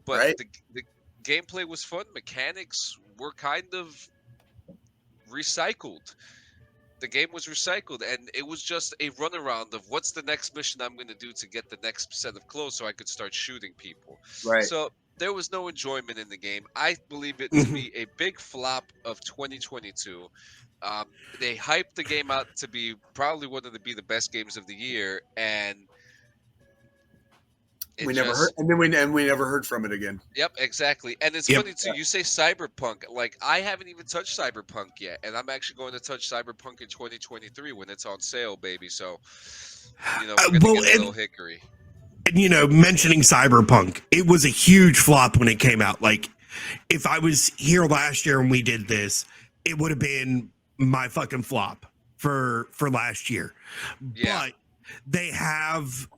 But Right. the gameplay was fun. Mechanics were kind of recycled. The game was recycled, and it was just a runaround of what's the next mission I'm going to do to get the next set of clothes so I could start shooting people. Right. So there was no enjoyment in the game. I believe it to be a big flop of 2022. They hyped the game out to be probably one of the best games of the year, and we never heard, and then we never heard from it again. Yep, exactly. And it's Yep. funny too. You say Cyberpunk, like I haven't even touched Cyberpunk yet, and I'm actually going to touch Cyberpunk in 2023 when it's on sale, baby. So, we're gonna get a little hickory. And mentioning Cyberpunk, it was a huge flop when it came out. Like, if I was here last year and we did this, it would have been my fucking flop for last year. Yeah. But they have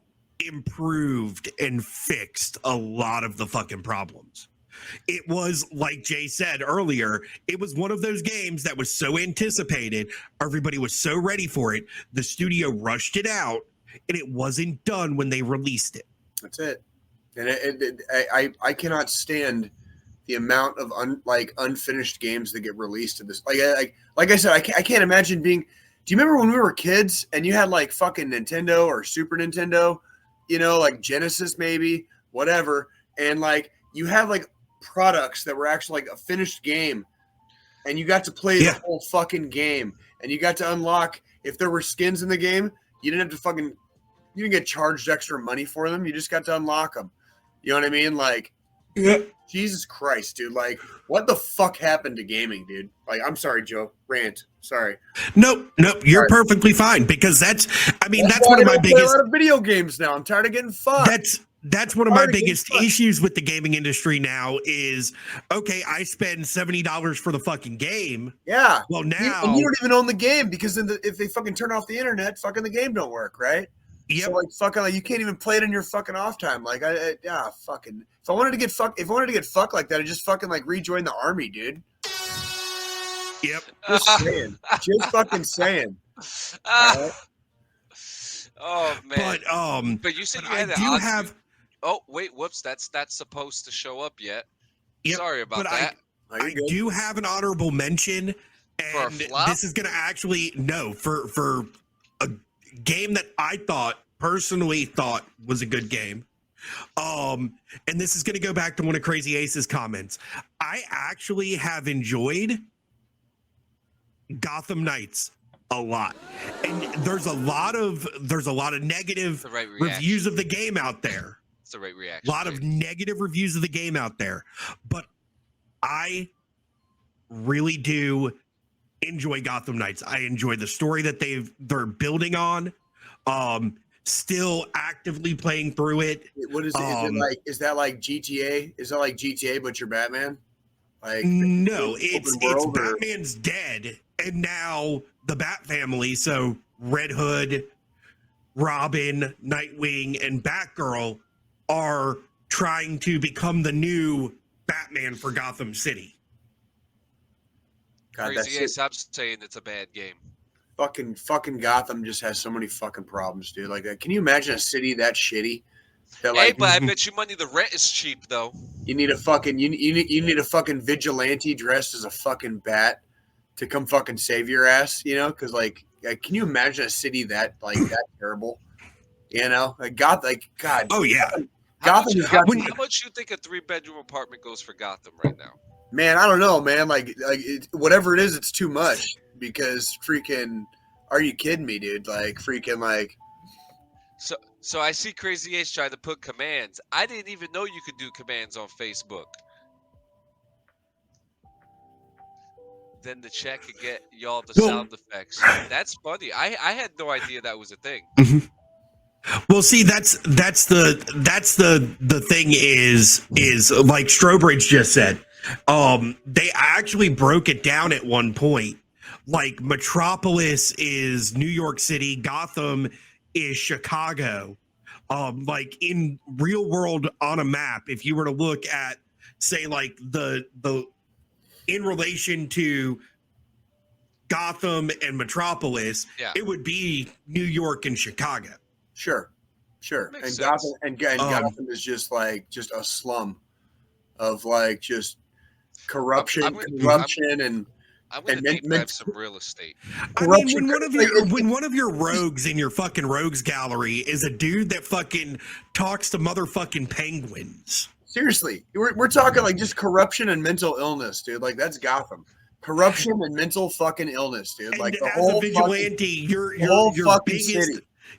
improved and fixed a lot of the fucking problems. It was, like Jay said earlier, it was one of those games that was so anticipated. Everybody was so ready for it. The studio rushed it out, and it wasn't done when they released it. That's it. And I cannot stand the amount of unfinished games that get released in this. Like I said, I can't imagine being. Do you remember when we were kids and you had like fucking Nintendo or Super Nintendo? Like Genesis, maybe, whatever. And like you have like products that were actually like a finished game, and you got to play the whole fucking game, and you got to unlock, if there were skins in the game, you didn't get charged extra money for them. You just got to unlock them. You know what I mean? Like, Jesus Christ, dude. Like, what the fuck happened to gaming, dude? Like, I'm sorry, Joe. Rant. Sorry. Nope. You're perfectly fine, because that's why one of I my don't play biggest. a lot of video games now. I'm tired of getting fucked. That's one of my biggest issues with the gaming industry now is, okay, I spend $70 for the fucking game. Yeah. Well, now and you don't even own the game, because if they fucking turn off the internet, fucking the game don't work, right? Yep. So like fucking, like, you can't even play it in your fucking off time. Like fucking. If I wanted to get fucked like that, I'd just fucking like rejoin the army, dude. Yep. Just saying. Just fucking saying. Right? Oh man. But you said you I had do have. Oh wait, whoops! That's supposed to show up yet. Yep, Sorry about but that. I do have an honorable mention, For a and flop? this is gonna actually for a game that I personally thought was a good game. And this is gonna go back to one of Crazy Ace's comments. I actually have enjoyed Gotham Knights a lot, and there's a lot of negative The right reviews of the game out there. It's the right reaction. A lot of negative reviews of the game out there, but I really do enjoy Gotham Knights. I enjoy the story that they're building on. Still actively playing through it. What is it? Is that like GTA? Is that like GTA but you're Batman? Like, no, it's world, or- Batman's dead, and now the Bat family, so Red Hood, Robin, Nightwing, and Batgirl are trying to become the new Batman for Gotham City. God, Crazy Ace, I'm saying it's a bad game. Fucking Gotham just has so many fucking problems, dude. Like, can you imagine a city that shitty? That, Hey, like, but I bet you money the rent is cheap though. you need a fucking vigilante dressed as a fucking bat to come fucking save your ass, you know? Because like, can you imagine a city that terrible? You know, like God. Oh yeah. Gotham has got how much you think a 3-bedroom apartment goes for Gotham right now? Man, I don't know, man. Whatever it is, it's too much because freaking. Are you kidding me, dude? Like freaking like. So I see Crazy Ace trying to put commands. I didn't even know you could do commands on Facebook. Then the chat could get y'all the sound effects. That's funny. I had no idea that was a thing. Mm-hmm. Well, see, that's the thing is like Strobridge just said. They actually broke it down at one point. Like Metropolis is New York City, Gotham is Chicago. Like in real world on a map, if you were to look at, say, like the in relation to Gotham and Metropolis, it would be New York and Chicago. Sure. Makes And Gotham is just a slum of like just corruption, I'm going to and deep dive some real estate. I mean, when one of your rogues in your fucking rogues gallery is a dude that fucking talks to motherfucking penguins. Seriously, we're talking like just corruption and mental illness, dude. Like that's Gotham. Corruption and mental fucking illness, dude. And like the as whole a vigilante,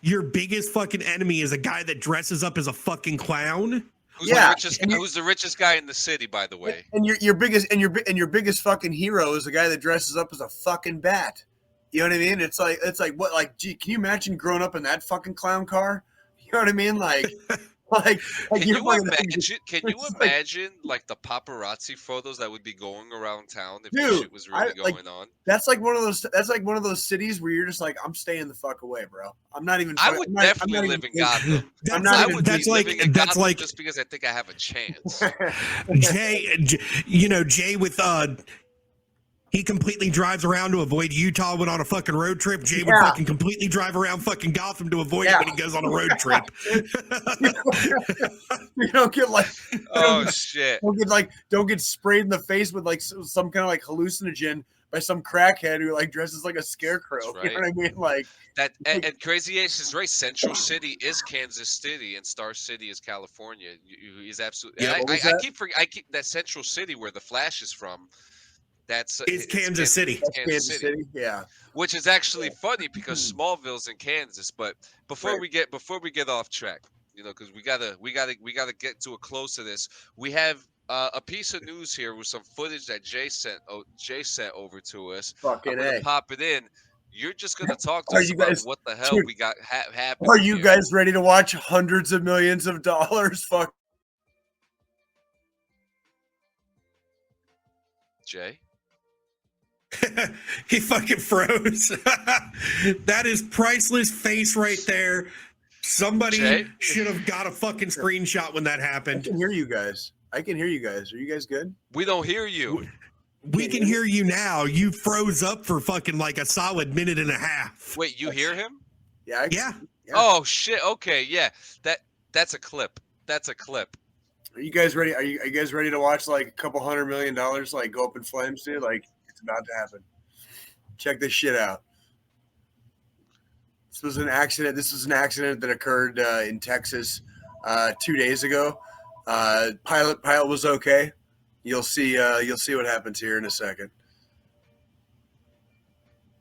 your biggest fucking enemy is a guy that dresses up as a fucking clown. Who's the richest guy in the city, by the way? And your biggest fucking hero is a guy that dresses up as a fucking bat. You know what I mean? It's like what? Like, gee, can you imagine growing up in that fucking clown car? You know what I mean? Like. Can you imagine like the paparazzi photos that would be going around town if this shit was really going on? That's like one of those cities where you're just like, I'm staying the fuck away, bro. I'm not even. I would definitely live in Gotham. That's like just because I think I have a chance. Jay with he completely drives around to avoid Utah when on a fucking road trip. Jay would fucking completely drive around fucking Gotham to avoid it when he goes on a road trip. You don't get like, shit. Don't get sprayed in the face with like some kind of like hallucinogen by some crackhead who like dresses like a scarecrow. Right. You know what I mean? Like that. And Crazy Ace is right. Central City is Kansas City, and Star City is California. He's absolutely. Yeah, I keep that Central City where the Flash is from. It's Kansas City. Kansas City, yeah. Which is actually funny because Smallville's in Kansas. But before we get off track, because we gotta get to a close to this. We have a piece of news here with some footage that Jay sent over to us. Fucking I'm gonna pop it in. You're just gonna talk to us about what the hell we got happening. Are you guys ready to watch hundreds of millions of dollars? Fuck. Jay. He fucking froze. That is priceless face right there. Somebody should have got a fucking screenshot when that happened. I can hear you guys. Are you guys good? We don't hear you. We can hear you now. You froze up for fucking like a solid minute and a half. Wait, you hear him? Yeah. Yeah. Oh shit. Okay. Yeah. That's a clip. Are you guys ready? Are you guys ready to watch like a couple $100 million like go up in flames, dude? Like it's about to happen. Check this shit out. This was an accident that occurred in Texas 2 days ago. Pilot was okay. You'll see what happens here in a second.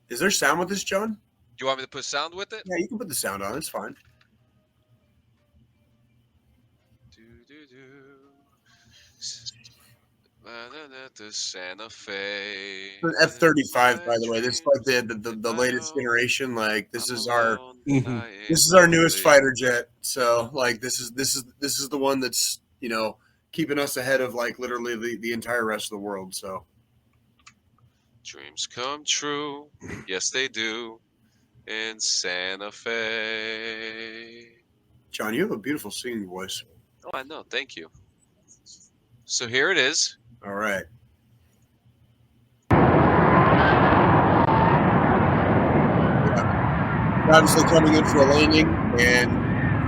Is there sound with this, John? You want me to put sound with it? Yeah, you can put the sound on. It's fine. The Santa Fe. F-35, by the way. This is like the latest generation. Like this is our newest fighter jet. So like this is the one that's keeping us ahead of like literally the entire rest of the world. So dreams come true, yes they do, in Santa Fe. John, you have a beautiful singing voice. Oh, I know. Thank you. So here it is. All right. Obviously coming in for a landing, and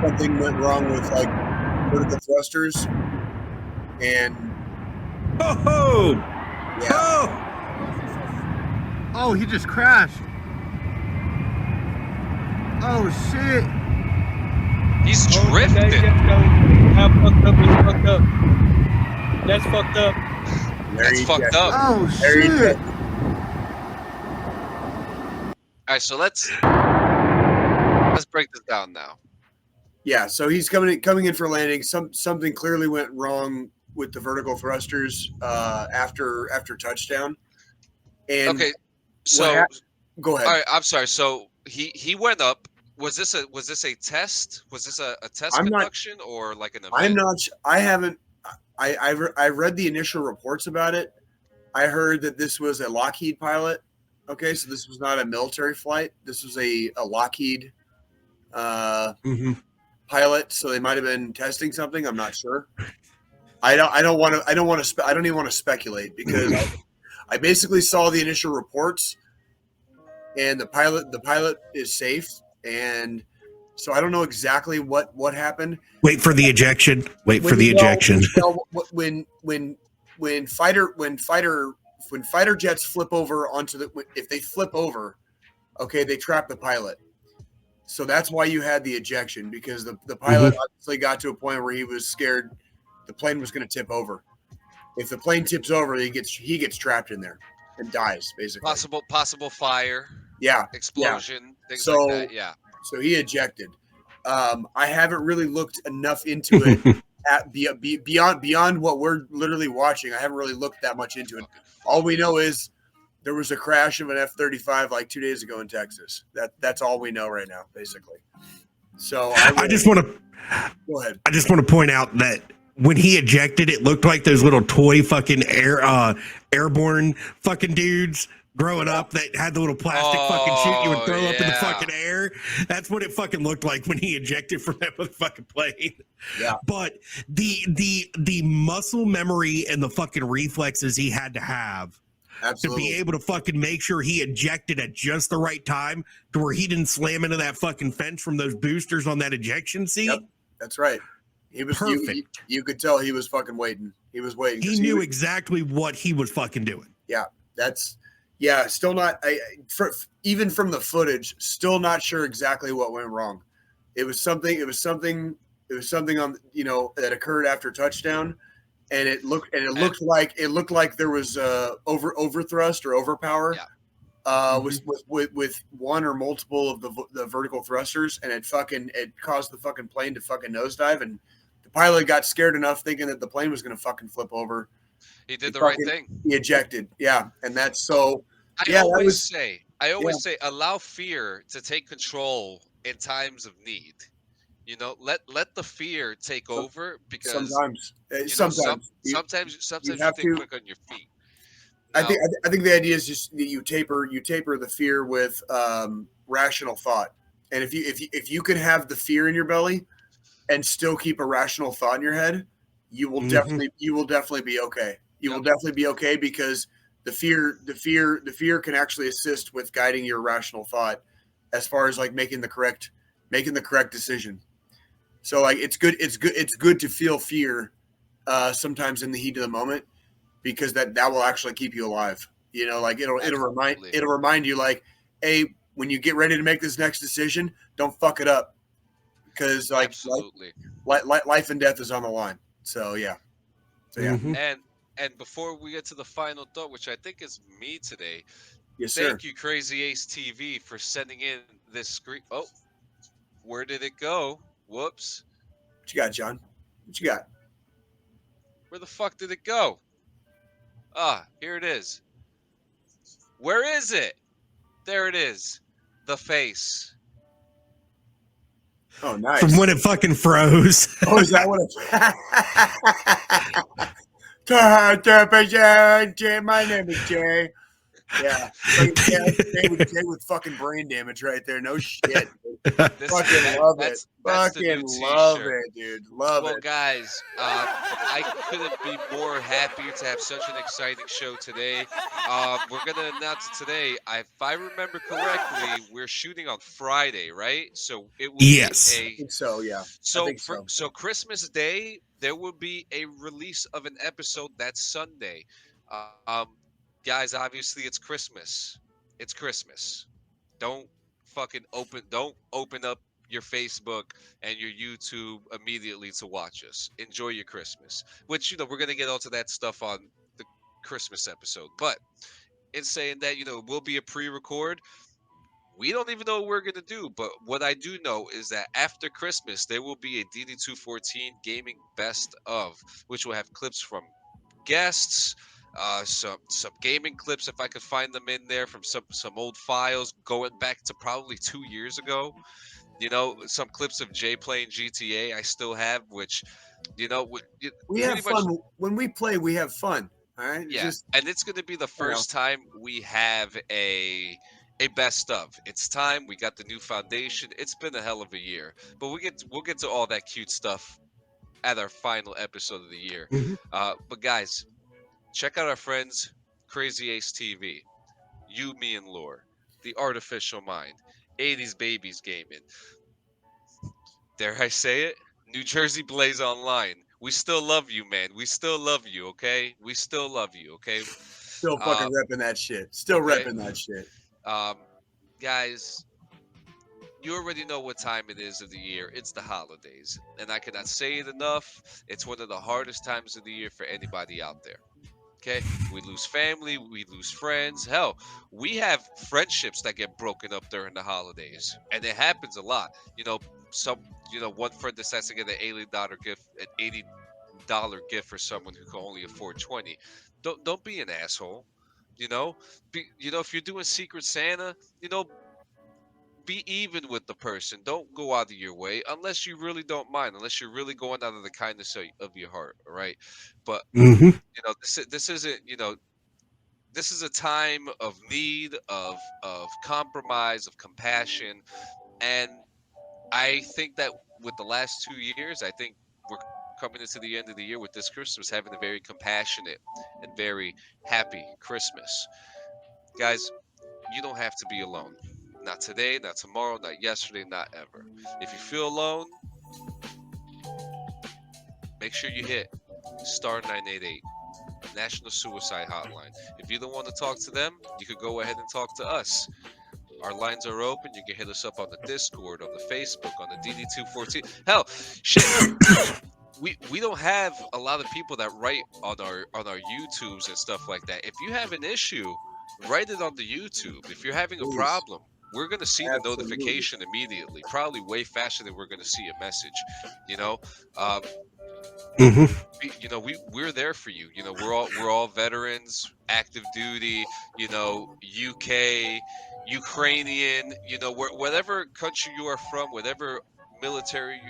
something went wrong with like vertical thrusters, and yeah. Oh, he just crashed. Oh shit. He's Oh, drifting. How fucked up is fucked up. That's fucked up. That's fucked up. Oh shit. All right, so let's break this down now. Yeah, so he's coming in for landing. Something clearly went wrong with the vertical thrusters after touchdown. And Okay, so go ahead. all right, I'm sorry. So he went up. Was this a test? Was this a test I'm not- conduction or like an event? I'm not. I haven't. I read the initial reports about it. I heard that this was a Lockheed pilot. Okay, so this was not a military flight. This was a Lockheed pilot. So they might have been testing something. I'm not sure. I don't even want to speculate because I basically saw the initial reports, and the pilot is safe, and so I don't know exactly what happened. Wait for the ejection. Wait for the ejection. When fighter jets flip over if they flip over, okay, they trap the pilot. So that's why you had the ejection, because the pilot obviously got to a point where he was scared the plane was going to tip over. If the plane tips over, he gets trapped in there and dies, basically. Possible fire. Yeah. Explosion. Things like that. Yeah. So he ejected. I haven't really looked enough into it beyond what we're literally watching. I haven't really looked that much into it. All we know is there was a crash of an F-35 like 2 days ago in Texas. That's all we know right now, basically. So I just want to go ahead. I just want to point out that when he ejected, it looked like those little toy fucking airborne fucking dudes growing up that had the little plastic fucking chute you would throw up in the fucking air. That's what it fucking looked like when he ejected from that motherfucking plane. Yeah. But the muscle memory and the fucking reflexes he had to have Absolutely. to be able to fucking make sure he ejected at just the right time to where he didn't slam into that fucking fence from those boosters on that ejection seat. Yep. That's right. He was perfect. You could tell he was fucking waiting. He was waiting. He knew exactly what he was fucking doing. Yeah. Still not. Even from the footage, still not sure exactly what went wrong. It was something on that occurred after touchdown, and it looked like there was overthrust or overpower. Yeah. With one or multiple of the vertical thrusters, and it caused the fucking plane to fucking nosedive, and the pilot got scared enough thinking that the plane was going to fucking flip over. He did the right thing. He ejected. Yeah. And that's so. I always say, allow fear to take control in times of need. You know, let the fear take over, because sometimes you have to quick on your feet. Now, I think the idea is just that you taper the fear with rational thought. And if you can have the fear in your belly and still keep a rational thought in your head, you will definitely be okay. You will definitely be okay, because the fear can actually assist with guiding your rational thought as far as like making the correct decision. So like it's good to feel fear sometimes in the heat of the moment, because that will actually keep you alive. You know, like it'll remind you, like, hey, when you get ready to make this next decision, don't fuck it up, because like life and death is on the line. So yeah. And before we get to the final thought, which I think is me today, yes, sir. Thank you, Crazy Ace TV, for sending in this screen. Oh, where did it go? Whoops. What you got, John? What you got? Where the fuck did it go? Here it is. Where is it? There it is. The face. Oh, nice. From when it fucking froze. Oh, is that what it's... My name is Jay. Yeah. Jay with fucking brain damage right there. No shit. Fucking love it. Fucking love it, dude. Love it. Well, guys, I couldn't be more happier to have such an exciting show today. We're going to announce it today. If I remember correctly, we're shooting on Friday, right? So it will be I think so, yeah. So Christmas Day, there will be a release of an episode that Sunday. Guys, obviously it's Christmas. It's Christmas. Don't don't open up your Facebook and your YouTube immediately to watch us. Enjoy your Christmas. Which, we're gonna get onto that stuff on the Christmas episode. But in saying that, it will be a pre-record. We don't even know what we're gonna do, but what I do know is that after Christmas there will be a DD214 gaming best of, which will have clips from guests, some gaming clips if I could find them in there from some old files going back to probably 2 years ago. Some clips of Jay playing GTA I still have, which We pretty have much. fun when we play. We have fun. All right. Yeah, and it's going to be the first time we have a best of. It's time. We got the new foundation. It's been a hell of a year, but we'll get to all that cute stuff at our final episode of the year. Mhm. But guys, check out our friends Crazy Ace TV, You, Me, and Lore, The Artificial Mind, 80s Babies Gaming. Dare I say it? New Jersey Blaze Online. We still love you, man. We still love you, okay? We still love you, okay? Still fucking repping that shit. Still okay. repping that shit. Guys, you already know what time it is of the year. It's the holidays. And I cannot say it enough. It's one of the hardest times of the year for anybody out there. Okay? We lose family, we lose friends. Hell, we have friendships that get broken up during the holidays. And it happens a lot. One friend decides to get an $80 gift for someone who can only afford 20. Don't be an asshole. If you're doing Secret Santa, be even with the person. Don't go out of your way unless you really don't mind, unless you're really going out of the kindness of your heart, all right? But Mhm. this isn't, this is a time of need, of compromise, of compassion, and I think that with the last 2 years, I think we're coming into the end of the year with this Christmas having a very compassionate and very happy Christmas. Guys, you don't have to be alone. Not today, not tomorrow, not yesterday, not ever. If you feel alone, make sure you hit star 988, National Suicide Hotline. If you don't want to talk to them, you could go ahead and talk to us. Our lines are open. You can hit us up on the Discord, on the Facebook, on the DD214. Hell, shit. We don't have a lot of people that write on our YouTubes and stuff like that. If you have an issue, write it on the YouTube. If you're having a Please. problem, we're gonna see the Absolutely. notification immediately. Probably way faster than we're gonna see a message. Mhm. We're there for you. We're all veterans, active duty. UK, Ukrainian. Whatever country you are from, whatever military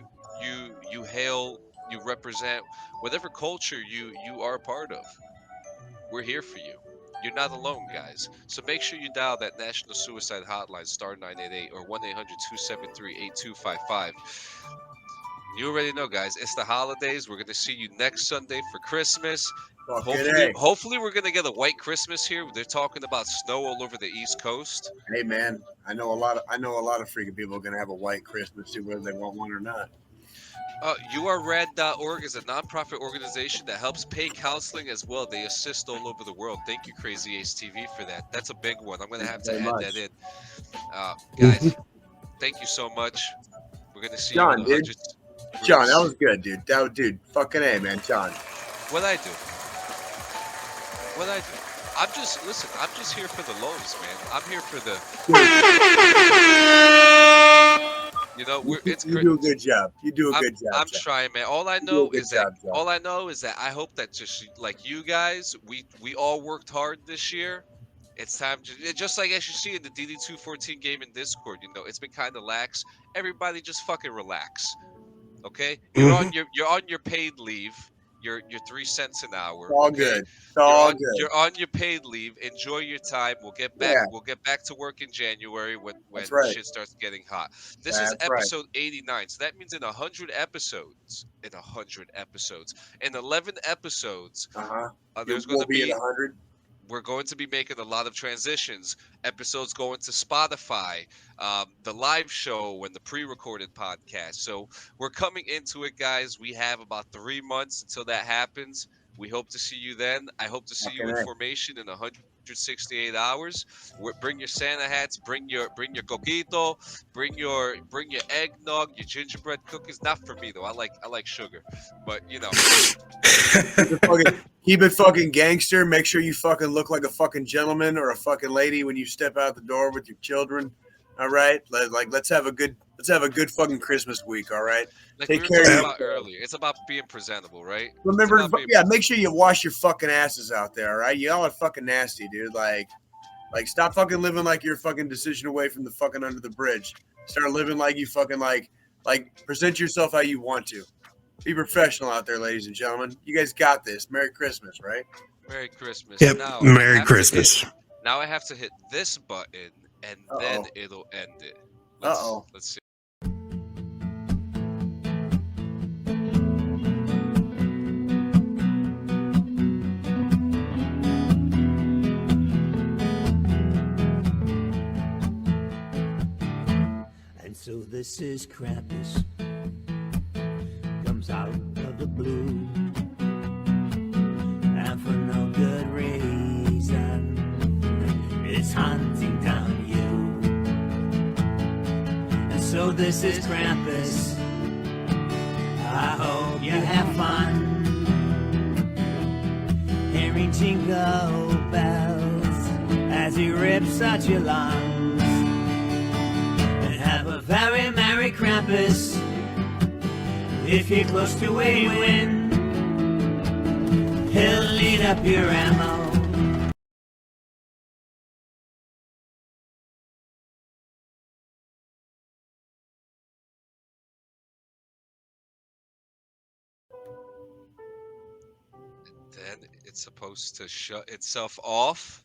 you hail, you represent, whatever culture you are a part of. We're here for you. You're not alone, guys. So make sure you dial that National Suicide Hotline, star 988 or 1-800-273-8255. You already know, guys. It's the holidays. We're gonna see you next Sunday for Christmas. Hopefully, we're gonna get a white Christmas here. They're talking about snow all over the East Coast. Hey man, I know a lot of freaking people are gonna have a white Christmas too, whether they want one or not. YouAreRad.org is a nonprofit organization that helps pay counseling as well. They assist all over the world. Thank you, Crazy Ace TV, for that. That's a big one. I'm gonna have to Very add much. that in. Guys, thank you so much. We're gonna see John, you in dude. hundreds. John, that was good, dude. Dude, fucking A, man, John. What I do? I'm just here for the lows, man. I'm here for the. You do a good job. You do a good job. I'm John. trying, man. All I You do know a good is that job, John. I hope that just like you guys, we all worked hard this year. It's time to just like as you see in the DD214 game in Discord. It's been kind of lax. Everybody just fucking relax. Okay, you're on your paid leave. Your 3 cents an hour. It's all okay? good. It's all good. You're on your paid leave. Enjoy your time. We'll get back. Yeah. We'll get back to work in January when That's right. shit starts getting hot. This is That's right. episode 89. So that means in 100 episodes, in 11 episodes, there's going to be at 100. we're going to be making a lot of transitions. Episodes going to Spotify, the live show, and the pre-recorded podcast. So we're coming into it, guys. We have about 3 months until that happens. We hope to see you then. I hope to see you in Okay. formation in 100 368 hours. Bring your Santa hats, bring your coquito, bring your eggnog, your gingerbread cookies. Not for me though. I like sugar, but you know. Keep it fucking gangster. Make sure you fucking look like a fucking gentleman or a fucking lady when you step out the door with your children. All right, let's have a good fucking Christmas week. All right, Like take we were care of talking your. about earlier, it's about being presentable, right? It's Remember, about being make sure you wash your fucking asses out there. All right, y'all are fucking nasty, dude. Like, stop fucking living like you're fucking decision away from the fucking under the bridge. Start living like you fucking like present yourself how you want to. Be professional out there, ladies and gentlemen. You guys got this. Merry Christmas, right? Merry Christmas. Yep. Now Merry Christmas. Now I have to hit this button, and then Uh-oh. it'll end it. Uh-oh. Let's see. And so this is Krampus, comes out of the blue, and for no good reason, it's hunting down you. And so this is Krampus, I hope you have fun, hearing jingle bells as he rips at your lungs. Have a very Merry Krampus. If you're close to a win, he'll lead up your ammo. Then it's supposed to shut itself off.